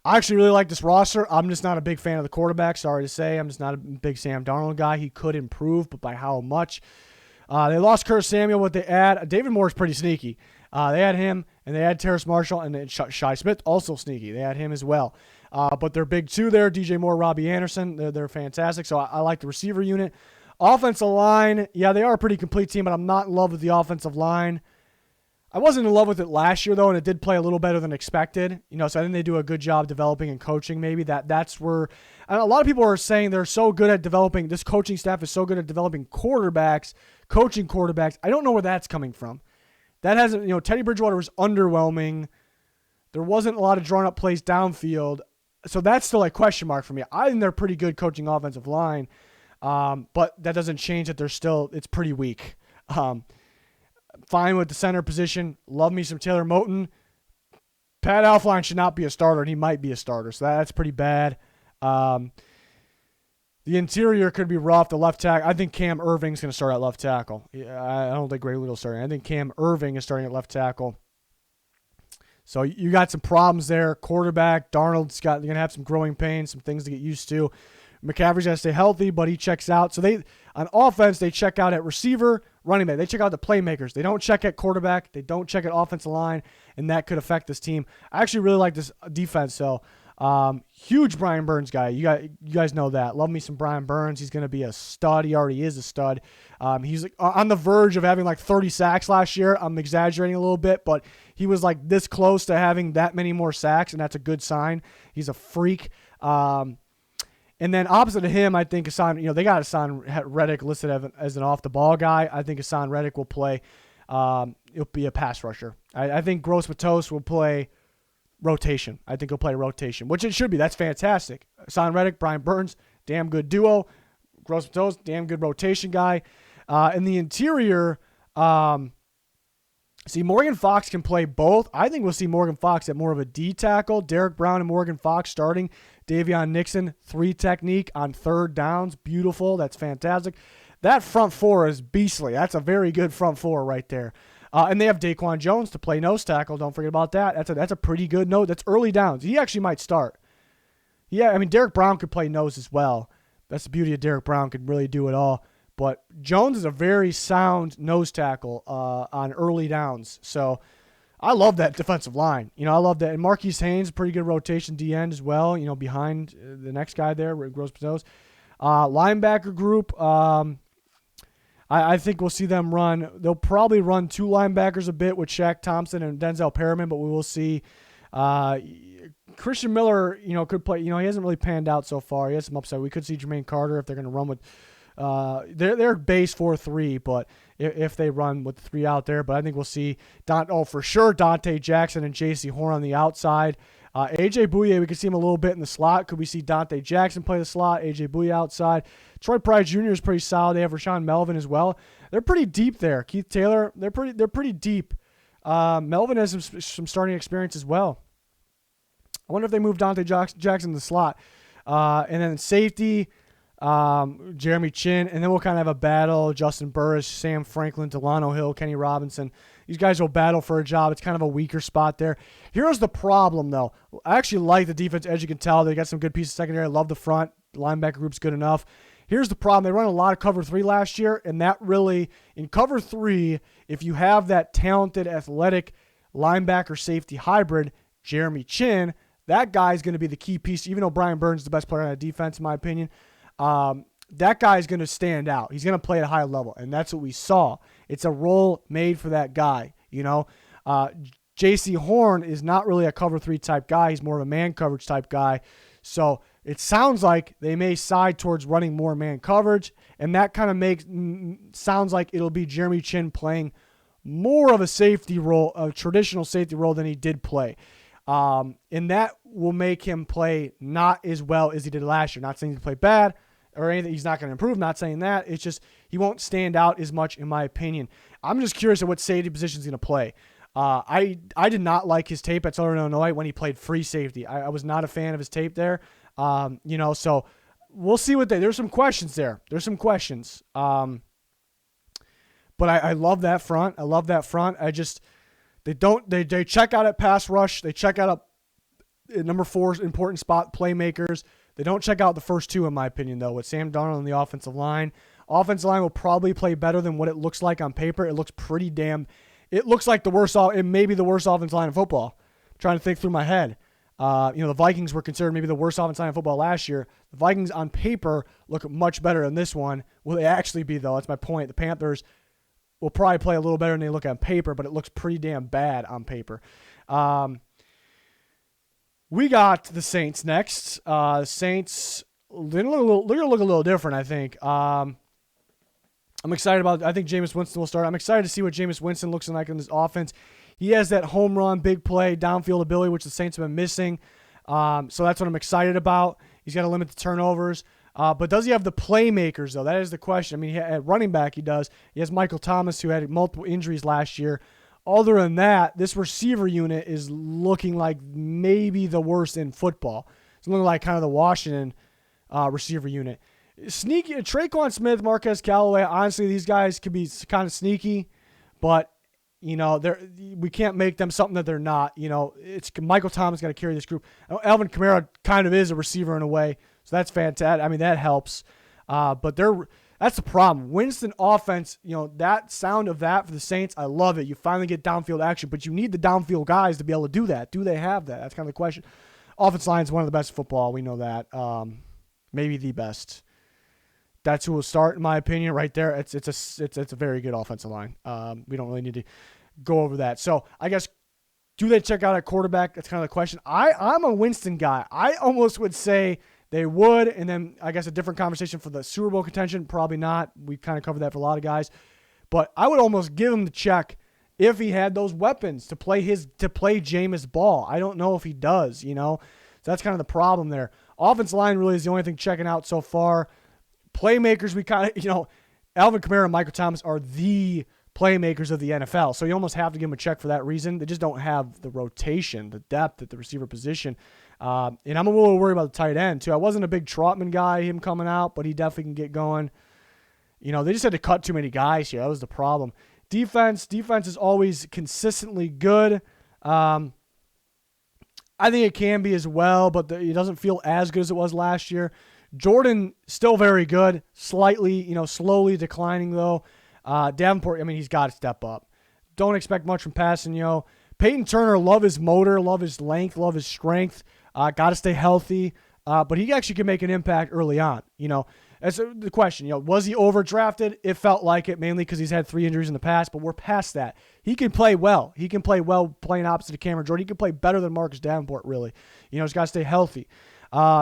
I actually really like this roster. I'm just not a big fan of the quarterback. Sorry to say. I'm just not a big Sam Darnold guy. He could improve, but by how much? They lost Curtis Samuel. What they add? David Moore's pretty sneaky. They had him, and they had Terrace Marshall, and then Shi Smith, also sneaky. They had him as well. But they're big two there, DJ Moore, Robbie Anderson. They're fantastic, so I like the receiver unit. Offensive line, yeah, they are a pretty complete team, but I'm not in love with the offensive line. I wasn't in love with it last year, though, and it did play a little better than expected. So I think they do a good job developing and coaching maybe. That's where a lot of people are saying they're so good at developing, this coaching staff is so good at developing quarterbacks, coaching quarterbacks. I don't know where that's coming from. That hasn't, Teddy Bridgewater was underwhelming. There wasn't a lot of drawn-up plays downfield. So that's still a question mark for me. I think they're pretty good coaching offensive line, but that doesn't change that it's pretty weak. Fine with the center position. Love me some Taylor Moton. Pat Elflein should not be a starter, and he might be a starter, so that's pretty bad. The interior could be rough. The left tackle, I think Cam Irving's going to start at left tackle. Yeah, I don't think Greg Little's starting. I think Cam Irving is starting at left tackle. So you got some problems there. Quarterback, Darnold's going to have some growing pains, some things to get used to. McCaffrey's got to stay healthy, but he checks out. So on offense, they check out at receiver, running back. They check out the playmakers. They don't check at quarterback. They don't check at offensive line, and that could affect this team. I actually really like this defense, so huge Brian Burns guy. You guys know that. Love me some Brian Burns. He's going to be a stud. He already is a stud. He's on the verge of having like 30 sacks last year. I'm exaggerating a little bit, but he was like this close to having that many more sacks, and that's a good sign. He's a freak. And then opposite of him, I think Hassan, they got Hassan Reddick listed as an off-the-ball guy. I think Hassan Reddick will play. He'll be a pass rusher. I think Gross Matos will play rotation. I think he'll play rotation, which it should be. That's fantastic. Hassan Reddick, Brian Burns, damn good duo. Gross Matos, damn good rotation guy. In the interior, I See, Morgan Fox can play both. I think we'll see Morgan Fox at more of a D tackle. Derek Brown and Morgan Fox starting. Davion Nixon, 3 technique on third downs. Beautiful. That's fantastic. That front four is beastly. That's a very good front four right there. And they have Daquan Jones to play nose tackle. Don't forget about that. That's a pretty good nose. That's early downs. He actually might start. Yeah, I mean, Derek Brown could play nose as well. That's the beauty of Derek Brown. Could really do it all. But Jones is a very sound nose tackle on early downs. So I love that defensive line. I love that. And Marquise Haynes, pretty good rotation D-end as well, behind the next guy there, Gross Patos. Linebacker group, I think we'll see them run. They'll probably run 2 linebackers a bit with Shaq Thompson and Denzel Perriman, but we will see. Christian Miller, could play. He hasn't really panned out so far. He has some upside. We could see Jermaine Carter if they're going to run with they're base 4-3, but if they run with the 3 out there, but I think we'll see for sure Dante Jackson and J.C. Horn on the outside. A.J. Bouye, we could see him a little bit in the slot. Could we see Dante Jackson play the slot? A.J. Bouye outside. Troy Pride Jr. is pretty solid. They have Rashawn Melvin as well. They're pretty deep there. Keith Taylor, they're pretty deep. Melvin has some starting experience as well. I wonder if they move Dante Jackson in the slot. And then safety, Jeremy Chin, and then we'll kind of have a battle. Justin Burris, Sam Franklin, Delano Hill, Kenny Robinson. These guys will battle for a job. It's kind of a weaker spot there. Here's the problem, though. I actually like the defense, as you can tell. They got some good pieces secondary. I love the front. The linebacker group's good enough. Here's the problem. They run a lot of cover 3 last year, and that really, in cover 3, if you have that talented, athletic linebacker safety hybrid, Jeremy Chin, that guy's going to be the key piece, even though Brian Burns is the best player on that defense, in my opinion. That guy is going to stand out. He's going to play at a high level, and that's what we saw. It's a role made for that guy, J.C. Horn is not really a cover 3 type guy. He's more of a man coverage type guy. So it sounds like they may side towards running more man coverage, and that kind of sounds like it'll be Jeremy Chin playing more of a safety role, a traditional safety role than he did play. And that will make him play not as well as he did last year. Not saying he played bad or anything. He's not going to improve. Not saying that. It's just he won't stand out as much, in my opinion. I'm just curious at what safety position he's going to play. I did not like his tape at Southern Illinois when he played free safety. I was not a fan of his tape there. So we'll see there's some questions there. There's some questions. But I love that front. They check out at pass rush. They check out at number 4's important spot, playmakers. They don't check out the first 2, in my opinion, though, with Sam Darnold on the offensive line. Offensive line will probably play better than what it looks like on paper. It looks it looks like it may be the worst offensive line in football. I'm trying to think through my head. The Vikings were considered maybe the worst offensive line in football last year. The Vikings on paper look much better than this one. Will they actually be, though? That's my point. The Panthers will probably play a little better than they look on paper, but it looks pretty damn bad on paper. We got the Saints next. Saints, they're going to look a little different, I think. I'm excited about I think Jameis Winston will start. I'm excited to see what Jameis Winston looks like in this offense. He has that home run, big play, downfield ability, which the Saints have been missing. So that's what I'm excited about. He's got to limit the turnovers. But does he have the playmakers, though? That is the question. I mean, at running back, he does. He has Michael Thomas, who had multiple injuries last year. Other than that, this receiver unit is looking like maybe the worst in football. It's looking like kind of the Washington receiver unit. Sneaky, Traquan Smith, Marquez Callaway, honestly, these guys could be kind of sneaky, but, we can't make them something that they're not. It's Michael Thomas got to carry this group. Alvin Kamara kind of is a receiver in a way, so that's fantastic. I mean, that helps. But that's the problem. Winston offense, that sound of that for the Saints, I love it. You finally get downfield action, but you need the downfield guys to be able to do that. Do they have that? That's kind of the question. Offense line is one of the best in football. We know that. Maybe the best. That's who will start, in my opinion, right there. It's a very good offensive line. We don't really need to go over that. So I guess, do they check out at quarterback? That's kind of the question. I'm a Winston guy. I almost would say they would, and then I guess a different conversation for the Super Bowl contention. Probably not. We kind of covered that for a lot of guys. But I would almost give him the check if he had those weapons to play Jameis ball. I don't know if he does, So that's kind of the problem there. Offensive line really is the only thing checking out so far. Playmakers, we kind of, Alvin Kamara and Michael Thomas are the playmakers of the NFL. So you almost have to give them a check for that reason. They just don't have the rotation, the depth at the receiver position. And I'm a little worried about the tight end, too. I wasn't a big Trotman guy, him coming out, but he definitely can get going. You know, they just had to cut too many guys here. That was the problem. Defense is always consistently good. I think it can be as well, but it doesn't feel as good as it was last year. Jordan, still very good. Slightly, slowly declining, though. Davenport, he's got to step up. Don't expect much from Passanio. Peyton Turner, love his motor, love his length, love his strength. Got to stay healthy. But he actually can make an impact early on. That's the question. Was he overdrafted? It felt like it, mainly because he's had 3 injuries in the past, but we're past that. He can play well. He can play well playing opposite of Cameron Jordan. He can play better than Marcus Davenport, really. He's got to stay healthy.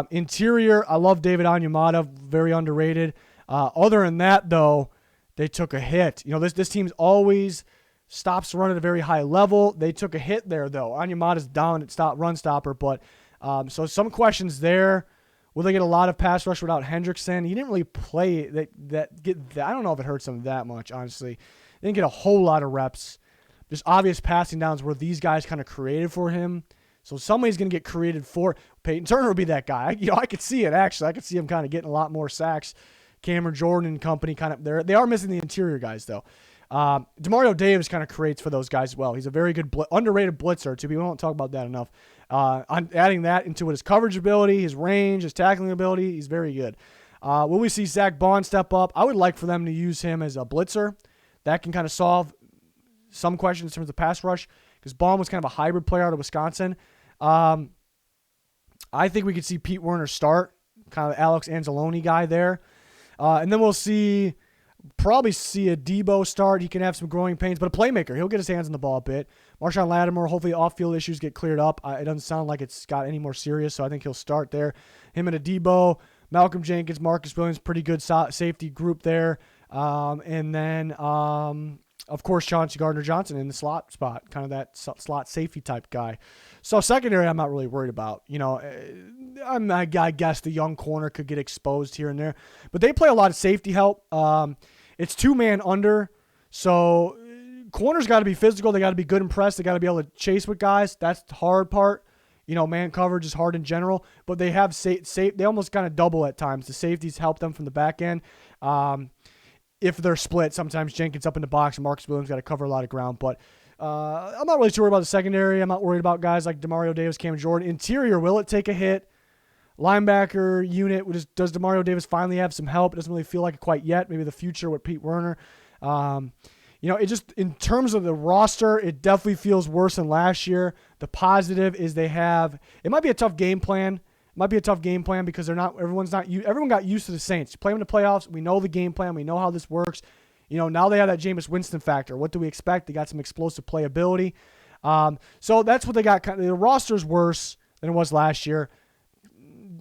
Interior, I love David Onyemata, very underrated. Other than that, though, they took a hit. This team's always stops run at a very high level. They took a hit there, though. Onyemata's down at run stopper, but so some questions there. Will they get a lot of pass rush without Hendrickson? He didn't really play that. I don't know if it hurts him that much, honestly. They didn't get a whole lot of reps. There's obvious passing downs where these guys kind of created for him. So somebody's going to get created for Peyton Turner would be that guy. I could see it, actually. I could see him kind of getting a lot more sacks. Cameron Jordan and company kind of they are missing the interior guys, though. Demario Davis kind of creates for those guys as well. He's a very good underrated blitzer, too. People don't talk about that enough. I'm adding that into his coverage ability, his range, his tackling ability. He's very good. Will we see Zach Bond step up? I would like for them to use him as a blitzer. That can kind of solve some questions in terms of pass rush, because Bond was kind of a hybrid player out of Wisconsin. I think we could see Pete Werner start, kind of Alex Anzalone guy there. And then we'll probably see a Debo start. He can have some growing pains, but a playmaker. He'll get his hands on the ball a bit. Marshawn Lattimore, hopefully off-field issues get cleared up. It doesn't sound like it's got any more serious, so I think he'll start there. Him and a Debo, Malcolm Jenkins, Marcus Williams, pretty good safety group there. And then, of course, Chauncey Gardner-Johnson in the slot spot, kind of that slot safety type guy. So secondary, I'm not really worried about. I guess the young corner could get exposed here and there. But they play a lot of safety help. It's 2-man under, so corners got to be physical. They got to be good and press. They got to be able to chase with guys. That's the hard part. Man coverage is hard in general, but they have they almost kind of double at times. The safeties help them from the back end. If they're split, sometimes Jenkins up in the box and Marcus Williams got to cover a lot of ground. But I'm not really too worried about the secondary. I'm not worried about guys like Demario Davis, Cameron Jordan. Interior, will it take a hit? Linebacker unit, does Demario Davis finally have some help? It doesn't really feel like it quite yet. Maybe the future with Pete Werner. It just, in terms of the roster, it definitely feels worse than last year. The positive is it might be a tough game plan. It might be a tough game plan because everyone got used to the Saints. You play them in the playoffs. We know the game plan. We know how this works. Now they have that Jameis Winston factor. What do we expect? They got some explosive playability. So that's what they got. The roster's worse than it was last year.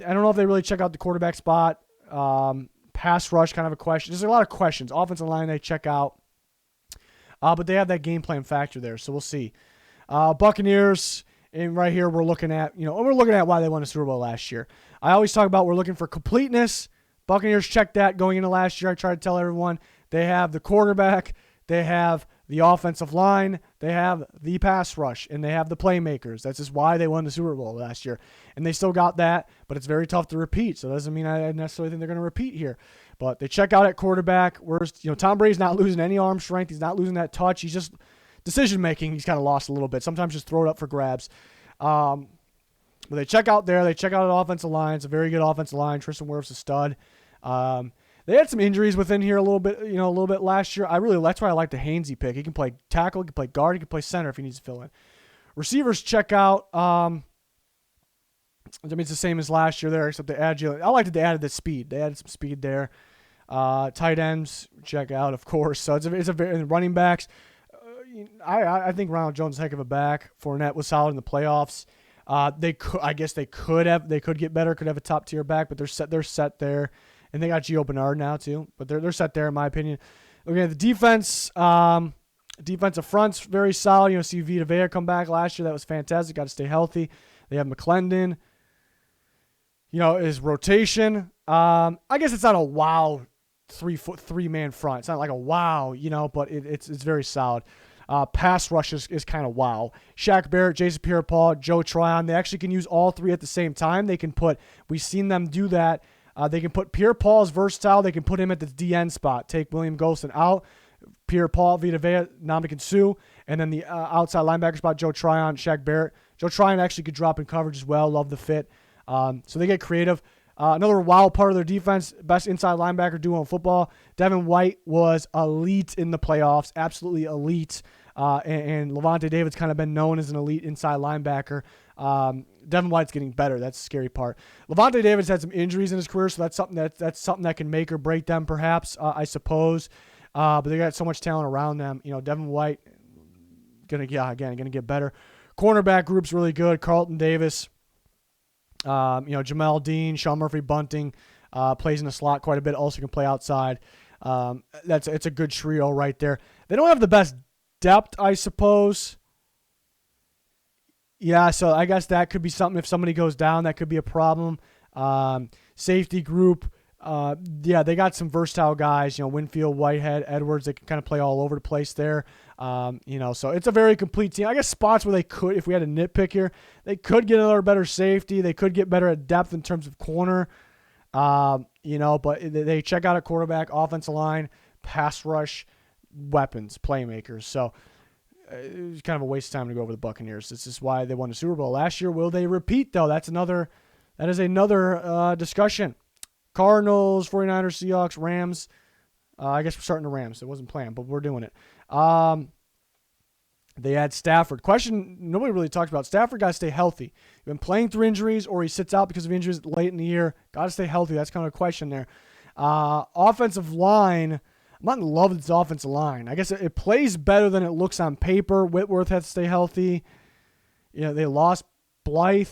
I don't know if they really check out the quarterback spot. Pass rush, kind of a question. There's a lot of questions. Offensive line, they check out. But they have that game plan factor there, so we'll see. Buccaneers, and right here we're looking at, why they won the Super Bowl last year. I always talk about we're looking for completeness. Buccaneers checked that going into last year. I try to tell everyone they have the quarterback, they have the offensive line, they have the pass rush, and they have the playmakers. That's just why they won the Super Bowl last year. And they still got that, but it's very tough to repeat. So it doesn't mean I necessarily think they're going to repeat here. But they check out at quarterback. Tom Brady's not losing any arm strength. He's not losing that touch. He's just decision-making. He's kind of lost a little bit. Sometimes just throw it up for grabs. But they check out there. They check out an offensive line. It's a very good offensive line. Tristan Wirfs a stud. They had some injuries within here a little bit last year. That's why I like the Hainsey pick. He can play tackle, he can play guard, he can play center if he needs to fill in. Receivers check out. It's the same as last year there, except they added. I liked that they added the speed. They added some speed there. Tight ends check out, of course. So it's a very running backs. I think Ronald Jones is a heck of a back. Fournette was solid in the playoffs. They could get better. Could have a top tier back, but they're set there. And they got Gio Bernard now too, but they're set there in my opinion. Looking at the defense, defensive front's very solid. See Vita Vea come back last year. That was fantastic. Got to stay healthy. They have McClendon. His rotation. I guess it's not a wow three-man front. It's not like a wow, but it's very solid. Pass rush is kind of wow. Shaq Barrett, Jason Pierre-Paul, Joe Tryon, they actually can use all three at the same time. We've seen them do that. They can put Pierre-Paul as versatile. They can put him at the DN spot. Take William Golston out. Pierre-Paul, Vita Vea, Ndamukong Suh, and then the outside linebacker spot, Joe Tryon, Shaq Barrett. Joe Tryon actually could drop in coverage as well. Love the fit. So they get creative. Another wild part of their defense, best inside linebacker duo in football. Devin White was elite in the playoffs, absolutely elite. And Levante David's kind of been known as an elite inside linebacker. Devin White's getting better. That's the scary part. Levante David's had some injuries in his career, so that's something that can make or break them, perhaps, I suppose. But they got so much talent around them. Devin White gonna get better. Cornerback group's really good. Carlton Davis, Jamel Dean, Sean Murphy Bunting, plays in the slot quite a bit. Also can play outside. It's a good trio right there. They don't have the best depth, I suppose. Yeah, so I guess that could be something. If somebody goes down, that could be a problem. Safety group. They got some versatile guys, Winfield, Whitehead, Edwards. They can kind of play all over the place there. So it's a very complete team. I guess spots where they could, if we had a nitpick here, they could get another better safety. They could get better at depth in terms of corner. But they check out a quarterback, offensive line, pass rush, weapons, playmakers. So it was kind of a waste of time to go over the Buccaneers. This is why they won the Super Bowl last year. Will they repeat, though? That is another discussion. Cardinals, 49ers, Seahawks, Rams. I guess we're starting the Rams. It wasn't planned, but we're doing it. They had Stafford. Question nobody really talks about. Stafford got to stay healthy. He's been playing through injuries or he sits out because of injuries late in the year. Got to stay healthy. That's kind of a question there. Offensive line. I'm not in love with this offensive line. I guess it plays better than it looks on paper. Whitworth has to stay healthy. They lost Blythe.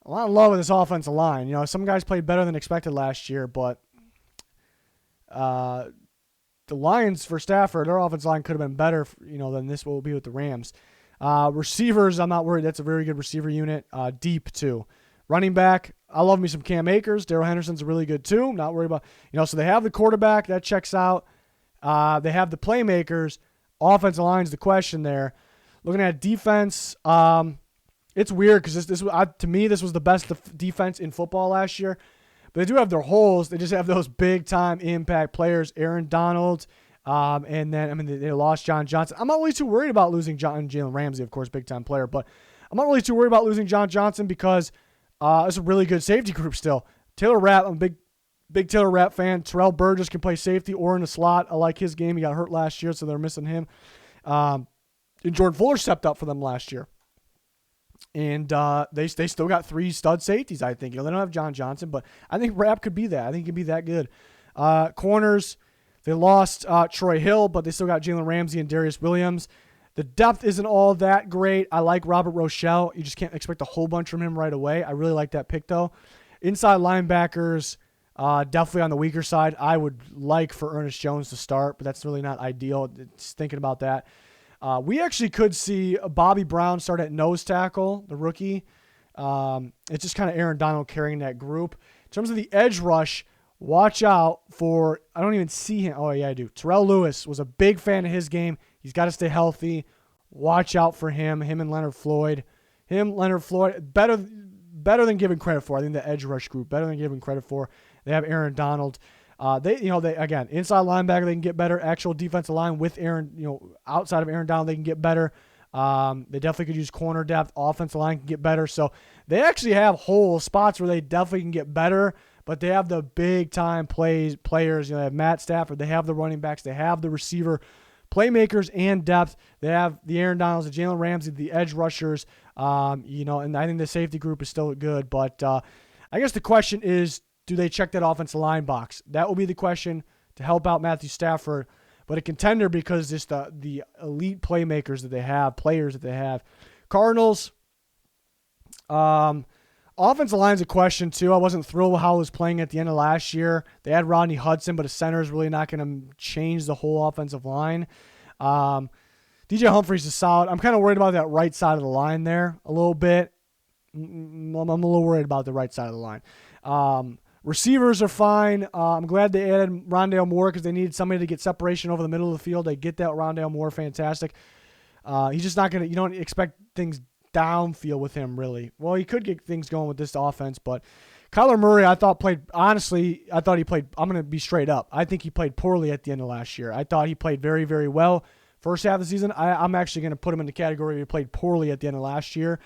I'm not in love with this offensive line. Some guys played better than expected last year, but the Lions for Stafford, their offensive line could have been better, than this will be with the Rams. Receivers, I'm not worried. That's a very good receiver unit. Deep, too. Running back, I love me some Cam Akers. Darrell Henderson's really good, too. I'm not worried about, so they have the quarterback. That checks out. They have the playmakers. Offensive line's the question there. Looking at defense, it's weird because to me, this was the best defense in football last year. But they do have their holes. They just have those big-time impact players, Aaron Donald, and then, they lost John Johnson. I'm not really too worried about losing Jalen Ramsey, of course, big-time player. But I'm not really too worried about losing John Johnson because it's a really good safety group still. Taylor Rapp, I'm a big Taylor Rapp fan. Terrell Burgess can play safety or in the slot. I like his game. He got hurt last year, so they're missing him. And Jordan Fuller stepped up for them last year. And they still got three stud safeties, I think. They don't have John Johnson, but I think Rapp could be that. I think he could be that good. Corners, they lost Troy Hill, but they still got Jalen Ramsey and Darius Williams. The depth isn't all that great. I like Robert Rochelle. You just can't expect a whole bunch from him right away. I really like that pick, though. Inside linebackers, definitely on the weaker side. I would like for Ernest Jones to start, but that's really not ideal. Just thinking about that. We actually could see Bobby Brown start at nose tackle, the rookie. It's just kind of Aaron Donald carrying that group. In terms of the edge rush, watch out for, I don't even see him. Oh, yeah, I do. Terrell Lewis was a big fan of his game. He's got to stay healthy. Watch out for him and Leonard Floyd. Better than given credit for. I think the edge rush group, better than given credit for. They have Aaron Donald. They again, inside linebacker, they can get better. Actual defensive line with Aaron, outside of Aaron Donald, they can get better. They definitely could use corner depth. Offensive line can get better. So they actually have whole spots where they definitely can get better, but they have the big-time players. They have Matt Stafford. They have the running backs. They have the receiver playmakers and depth. They have the Aaron Donalds, the Jalen Ramsey, the edge rushers, and I think the safety group is still good. But I guess the question is, do they check that offensive line box? That will be the question to help out Matthew Stafford. But a contender because just the elite playmakers that they have, players that they have. Cardinals, offensive line's a question too. I wasn't thrilled with how it was playing at the end of last year. They had Rodney Hudson, but a center is really not going to change the whole offensive line. DJ Humphries is solid. I'm kind of worried about that right side of the line there a little bit. I'm a little worried about the right side of the line. Receivers are fine. I'm glad they added Rondale Moore because they needed somebody to get separation over the middle of the field. They get that Rondale Moore, fantastic. He's just not going to, you don't expect things downfield with him, really. Well, he could get things going with this offense, but Kyler Murray, I thought he played, I'm going to be straight up. I think he played poorly at the end of last year. I thought he played very, very well first half of the season. I'm actually going to put him in the category he played poorly at the end of last year.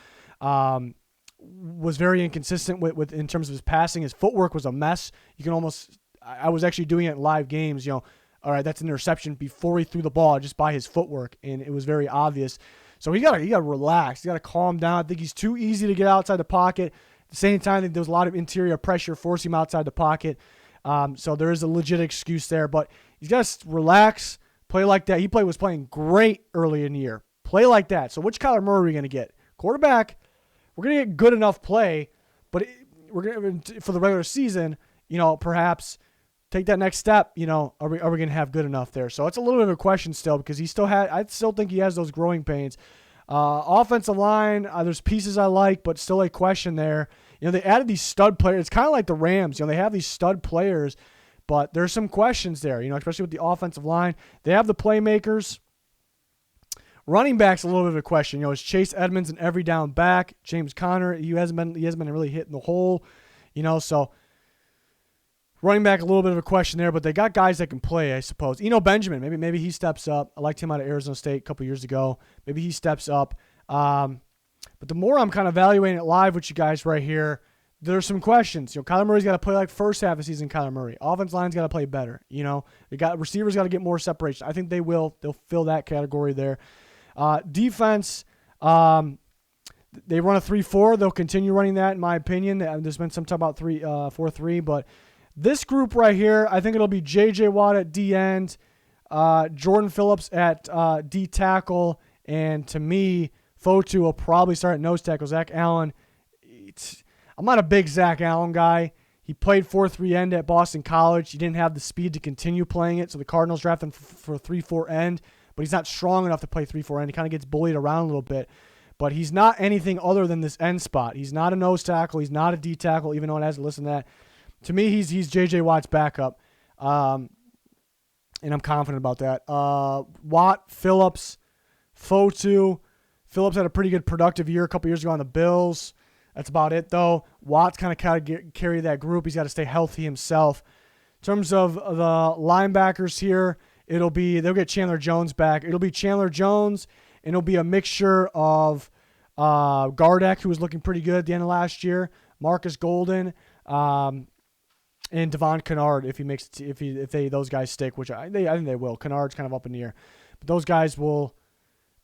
Was very inconsistent with in terms of his passing. His footwork was a mess. You can almost, I was actually doing it in live games, all right, that's an interception before he threw the ball just by his footwork, and it was very obvious. So he got to relax. He got to calm down. I think he's too easy to get outside the pocket. At the same time, I think there was a lot of interior pressure forcing him outside the pocket. So there is a legit excuse there, but he's got to relax, play like that. He was playing great early in the year. Play like that. So which Kyler Murray are we going to get? Quarterback, we're going to get good enough play, but we're going to, for the regular season, perhaps take that next step. Are we going to have good enough there? So it's a little bit of a question still because I still think he has those growing pains. Offensive line, there's pieces I like, but still a question there. They added these stud players. It's kind of like the Rams. They have these stud players, but there's some questions there, especially with the offensive line. They have the playmakers. Running back's a little bit of a question. Is Chase Edmonds an every down back? James Conner, he hasn't been really hitting the hole, so running back a little bit of a question there, but they got guys that can play, I suppose. Benjamin, maybe he steps up. I liked him out of Arizona State a couple years ago. Maybe he steps up. But the more I'm kind of evaluating it live with you guys right here, there's some questions. Kyler Murray's got to play like first half of the season. Kyler Murray, offense line's got to play better. They got receivers got to get more separation. I think they will. They'll fill that category there. Defense, they run a 3-4. They'll continue running that, in my opinion. There's been some talk about 4-3, but this group right here, I think it'll be J.J. Watt at D end, Jordan Phillips at D tackle, and to me, Fotu will probably start at nose tackle. Zach Allen, I'm not a big Zach Allen guy. He played 4-3 end at Boston College. He didn't have the speed to continue playing it, so the Cardinals drafted him for 3-4 end. But he's not strong enough to play 3-4 end. He kind of gets bullied around a little bit. But he's not anything other than this end spot. He's not a nose tackle. He's not a D tackle, even though it has to listen to that. To me, he's J.J. Watt's backup. And I'm confident about that. Watt, Phillips, Fotu. Phillips had a pretty good productive year a couple years ago on the Bills. That's about it, though. Watt's kind of carry that group. He's got to stay healthy himself. In terms of the linebackers here, they'll get Chandler Jones back. It'll be Chandler Jones, and it'll be a mixture of Gardeck, who was looking pretty good at the end of last year, Marcus Golden, and Devon Kennard if those guys stick, which I think they will. Kennard's kind of up in the air, but those guys will.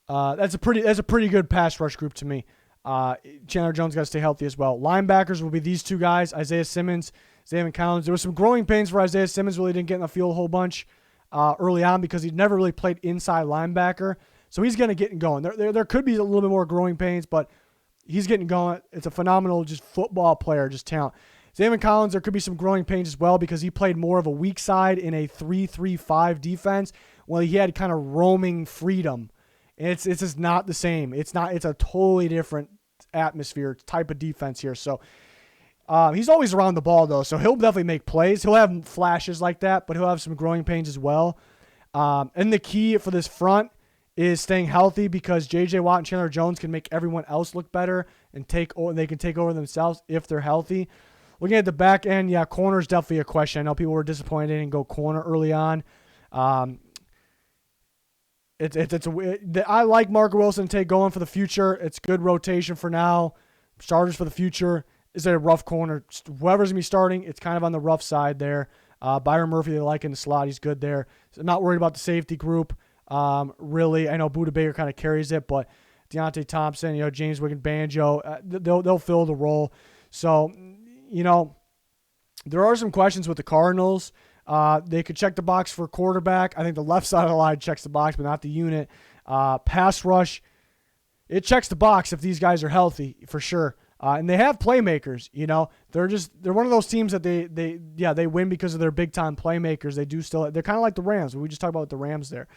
That's a pretty good pass rush group to me. Chandler Jones got to stay healthy as well. Linebackers will be these two guys, Isaiah Simmons, Zayvon Collins. There was some growing pains for Isaiah Simmons. Really didn't get in the field a whole bunch early on because he'd never really played inside linebacker. So he's going to get going. There could be a little bit more growing pains, but he's getting going. It's a phenomenal just football player, just talent. Zayvon Collins, there could be some growing pains as well because he played more of a weak side in a 3-3-5 defense. Well, he had kind of roaming freedom. And it's just not the same. It's a totally different atmosphere, type of defense here. So he's always around the ball, though, so he'll definitely make plays. He'll have flashes like that, but he'll have some growing pains as well. And the key for this front is staying healthy because J.J. Watt and Chandler Jones can make everyone else look better and they can take over themselves if they're healthy. Looking at the back end, yeah, corner is definitely a question. I know people were disappointed they didn't go corner early on. I like Mark Wilson to take going for the future. It's good rotation for now. Starters for the future. Is it a rough corner? Whoever's going to be starting, it's kind of on the rough side there. Byron Murphy, they like in the slot. He's good there. So I'm not worried about the safety group. Really, I know Budda Baker kind of carries it, but Deontay Thompson, James Wiggins, Banjo, they'll fill the role. So, there are some questions with the Cardinals. They could check the box for quarterback. I think the left side of the line checks the box, but not the unit. Pass rush, it checks the box if these guys are healthy for sure. And they have playmakers. They're one of those teams that they win because of their big time playmakers. They're kind of like the Rams. We just talked about the Rams there.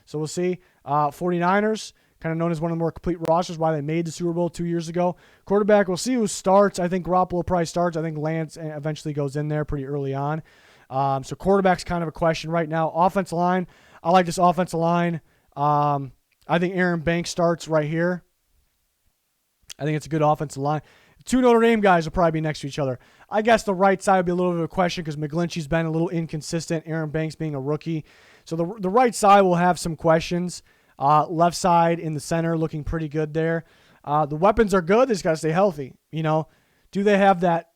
So we'll see. 49ers, kind of known as one of the more complete rosters, why they made the Super Bowl 2 years ago. Quarterback, we'll see who starts. I think Garoppolo probably starts. I think Lance eventually goes in there pretty early on. So quarterback's kind of a question right now. Offensive line, I like this offensive line. I think Aaron Banks starts right here. I think it's a good offensive line. Two Notre Dame guys will probably be next to each other. I guess the right side would be a little bit of a question because McGlinchey's been a little inconsistent, Aaron Banks being a rookie. So the right side will have some questions. Left side in the center looking pretty good there. The weapons are good. They just got to stay healthy. Do they have that?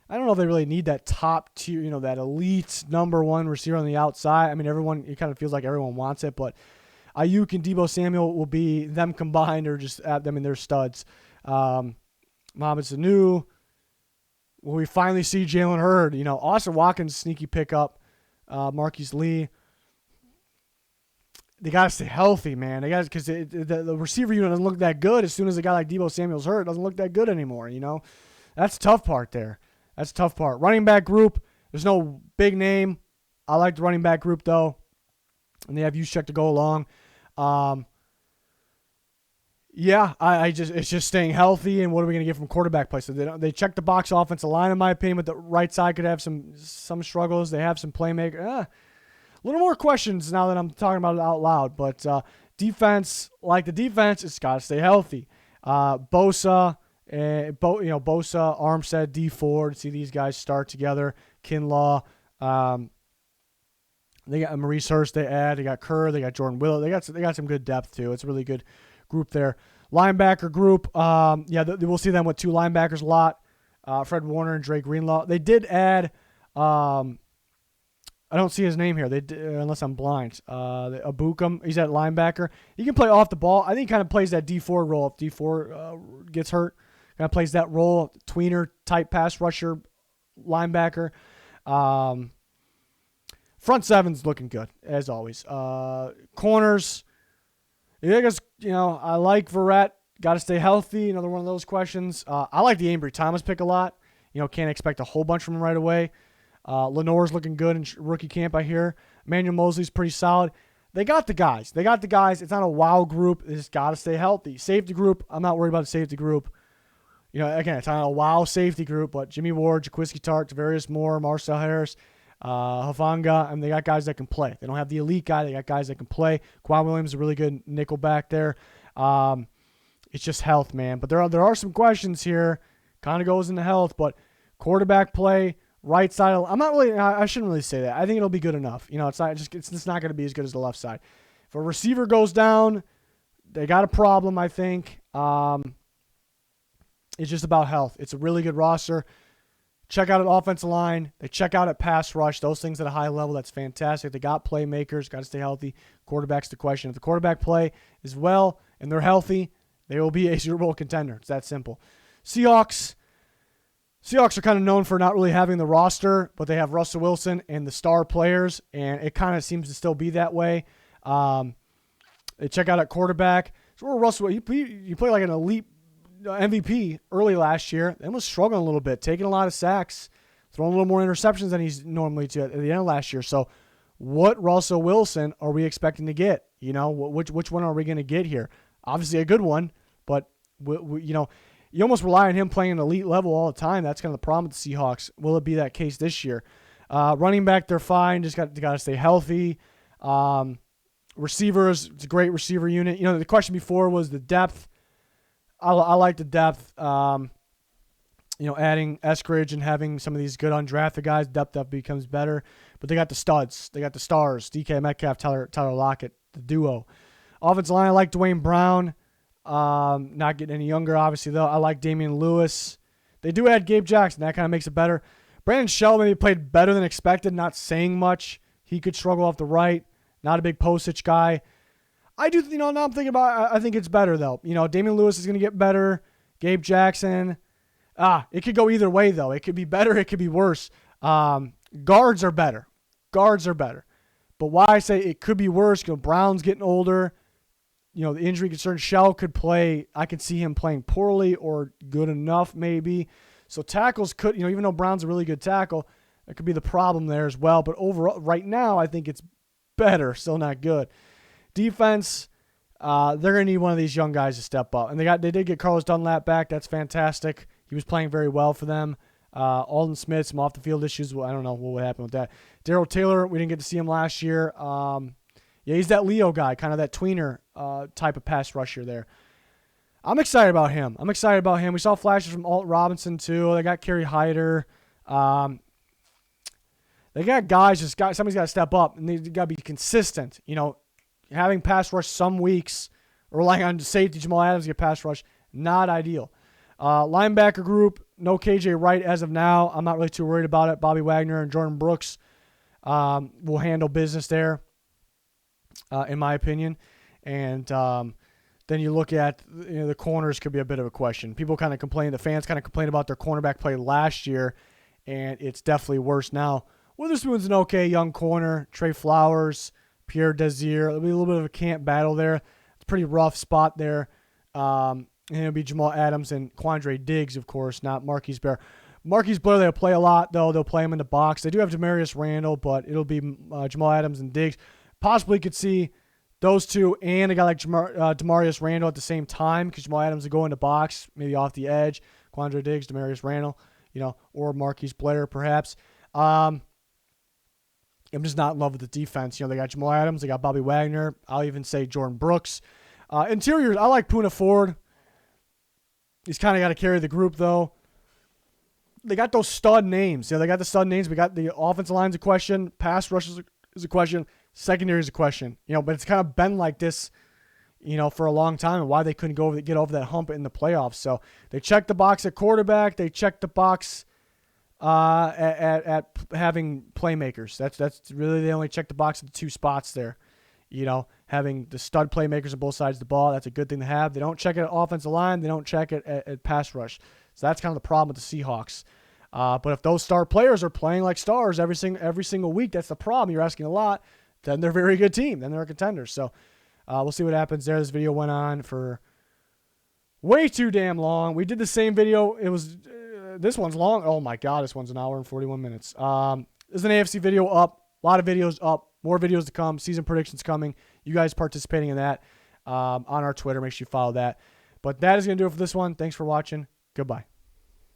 I don't know if they really need that top tier, that elite number one receiver on the outside. I mean, it kind of feels like everyone wants it, but Ayuk and Deebo Samuel will be them combined or just at them in their studs. Mohamed Sanu. Will we finally see Jalen Hurd? Austin Watkins, sneaky pickup. Marquise Lee. They got to stay healthy, man. They got because the receiver unit doesn't look that good. As soon as a guy like Deebo Samuel's hurt, it doesn't look that good anymore. That's the tough part there. That's the tough part. Running back group, there's no big name. I like the running back group though, and they have Juszczyk to go along. It's just staying healthy, and what are we going to get from quarterback play? So they check the box offensive line, in my opinion, but the right side could have some struggles. They have some playmaker. A little more questions now that I'm talking about it out loud, but defense, like the defense, it's got to stay healthy. Bosa, Bosa, Armstead, D4 to see these guys start together. Kinlaw, they got Maurice Hurst. They got Kerr. They got Jordan Willow. They got some good depth too. It's a really good group there. Linebacker group, we'll see them with two linebackers a lot. Fred Warner and Dre Greenlaw. They did add, I don't see his name here. Unless I'm blind. Abukum, he's at linebacker. He can play off the ball. I think he kind of plays that D4 role. If D4 gets hurt, kind of plays that role. Tweener type pass rusher linebacker. Front seven's looking good as always. Corners. I guess I like Verrett. Got to stay healthy. Another one of those questions. I like the Ambry Thomas pick a lot. Can't expect a whole bunch from him right away. Lenore's looking good in rookie camp, I hear. Emmanuel Mosley's pretty solid. They got the guys. It's not a wow group. They just got to stay healthy. Safety group, I'm not worried about the safety group. Again, it's not a wow safety group, but Jimmy Ward, Jaquiski Tartt, Tavarius Moore, Marcel Harris, Hafanga, and they got guys that can play. They don't have the elite guy. They got guys that can play. Quan Williams is a really good nickel back there. It's just health, man. But there are some questions here. Kind of goes into health, but quarterback play, right side. I shouldn't really say that. I think it'll be good enough. It's not going to be as good as the left side. If a receiver goes down, they got a problem, I think. It's just about health. It's a really good roster. Check out an offensive line. They check out at pass rush. Those things at a high level, that's fantastic. They got playmakers. Got to stay healthy. Quarterback's the question. If the quarterback play is well and they're healthy, they will be a Super Bowl contender. It's that simple. Seahawks are kind of known for not really having the roster, but they have Russell Wilson and the star players, and it kind of seems to still be that way. They check out at quarterback. So Russell, he played like an elite MVP early last year, and was struggling a little bit, taking a lot of sacks, throwing a little more interceptions than he's normally to at the end of last year. So what Russell Wilson are we expecting to get? Which one are we going to get here? Obviously a good one, but you almost rely on him playing an elite level all the time. That's kind of the problem with the Seahawks. Will it be that case this year? Running back, they're fine. Just got to stay healthy. Receivers, it's a great receiver unit. The question before was the depth. I like the depth. Adding Eskridge and having some of these good undrafted guys, depth becomes better. But they got the studs. They got the stars. DK Metcalf, Tyler Lockett, the duo. Offensive line, I like Dwayne Brown. Not getting any younger, obviously, though. I like Damian Lewis. They do add Gabe Jackson. That kind of makes it better. Brandon Shell maybe played better than expected, not saying much. He could struggle off the right. Not a big postage guy. I do, now I'm thinking about I think it's better, though. Damian Lewis is going to get better. Gabe Jackson. It could go either way, though. It could be better. It could be worse. Guards are better. But why I say it could be worse, Brown's getting older. The injury concern. Shell could play. I could see him playing poorly or good enough, maybe. So tackles could, even though Brown's a really good tackle, that could be the problem there as well. But overall, right now, I think it's better. Still not good. Defense, They're going to need one of these young guys to step up. And they did get Carlos Dunlap back. That's fantastic. He was playing very well for them. Alden Smith, some off-the-field issues. Well, I don't know what would happen with that. Darrell Taylor, we didn't get to see him last year. Yeah, he's that Leo guy, kind of that tweener type of pass rusher there. I'm excited about him. We saw flashes from Alt Robinson, too. They got Kerry Hyder. They got guys, somebody's got to step up, and they got to be consistent. You know, having pass rush some weeks, or relying on safety Jamal Adams to get pass rush, not ideal. Linebacker group, no KJ Wright as of now. I'm not really too worried about it. Bobby Wagner and Jordan Brooks will handle business there, in my opinion. And then you look at the corners could be a bit of a question. People kind of complain, the fans kind of complain about their cornerback play last year, and it's definitely worse now. Witherspoon's an okay young corner. Trey Flowers, Pierre Desir. It'll be a little bit of a camp battle there. It's a pretty rough spot there. And it'll be Jamal Adams and Quandre Diggs, of course, not Marquise Blair. Marquise Blair, they'll play a lot, though. They'll play him in the box. They do have Demarius Randall, but it'll be Jamal Adams and Diggs. Possibly could see those two and a guy like Demarius Randall at the same time because Jamal Adams will go in the box, maybe off the edge. Quandre Diggs, Demarius Randall, or Marquise Blair, perhaps. I'm just not in love with the defense. They got Jamal Adams. They got Bobby Wagner. I'll even say Jordan Brooks. Interiors, I like Poona Ford. He's kind of got to carry the group, though. They got those stud names. They got the stud names. We got the offensive line's a question. Pass rush is a question. Secondary is a question. But it's kind of been like this, for a long time, and why they couldn't get over that hump in the playoffs. So they checked the box at quarterback. They checked the box at having playmakers. That's really, they only checked the box at the two spots there. Having the stud playmakers on both sides of the ball, that's a good thing to have. They don't check it at offensive line. They don't check it at pass rush. So that's kind of the problem with the Seahawks. But if those star players are playing like stars every single week, that's the problem. You're asking a lot. Then they're a very good team. Then they're a contender. So we'll see what happens there. This video went on for way too damn long. We did the same video. It was this one's long. Oh, my God. This one's an hour and 41 minutes. This is an AFC video up. A lot of videos up. More videos to come. Season predictions coming. You guys participating in that on our Twitter. Make sure you follow that. But that is going to do it for this one. Thanks for watching. Goodbye.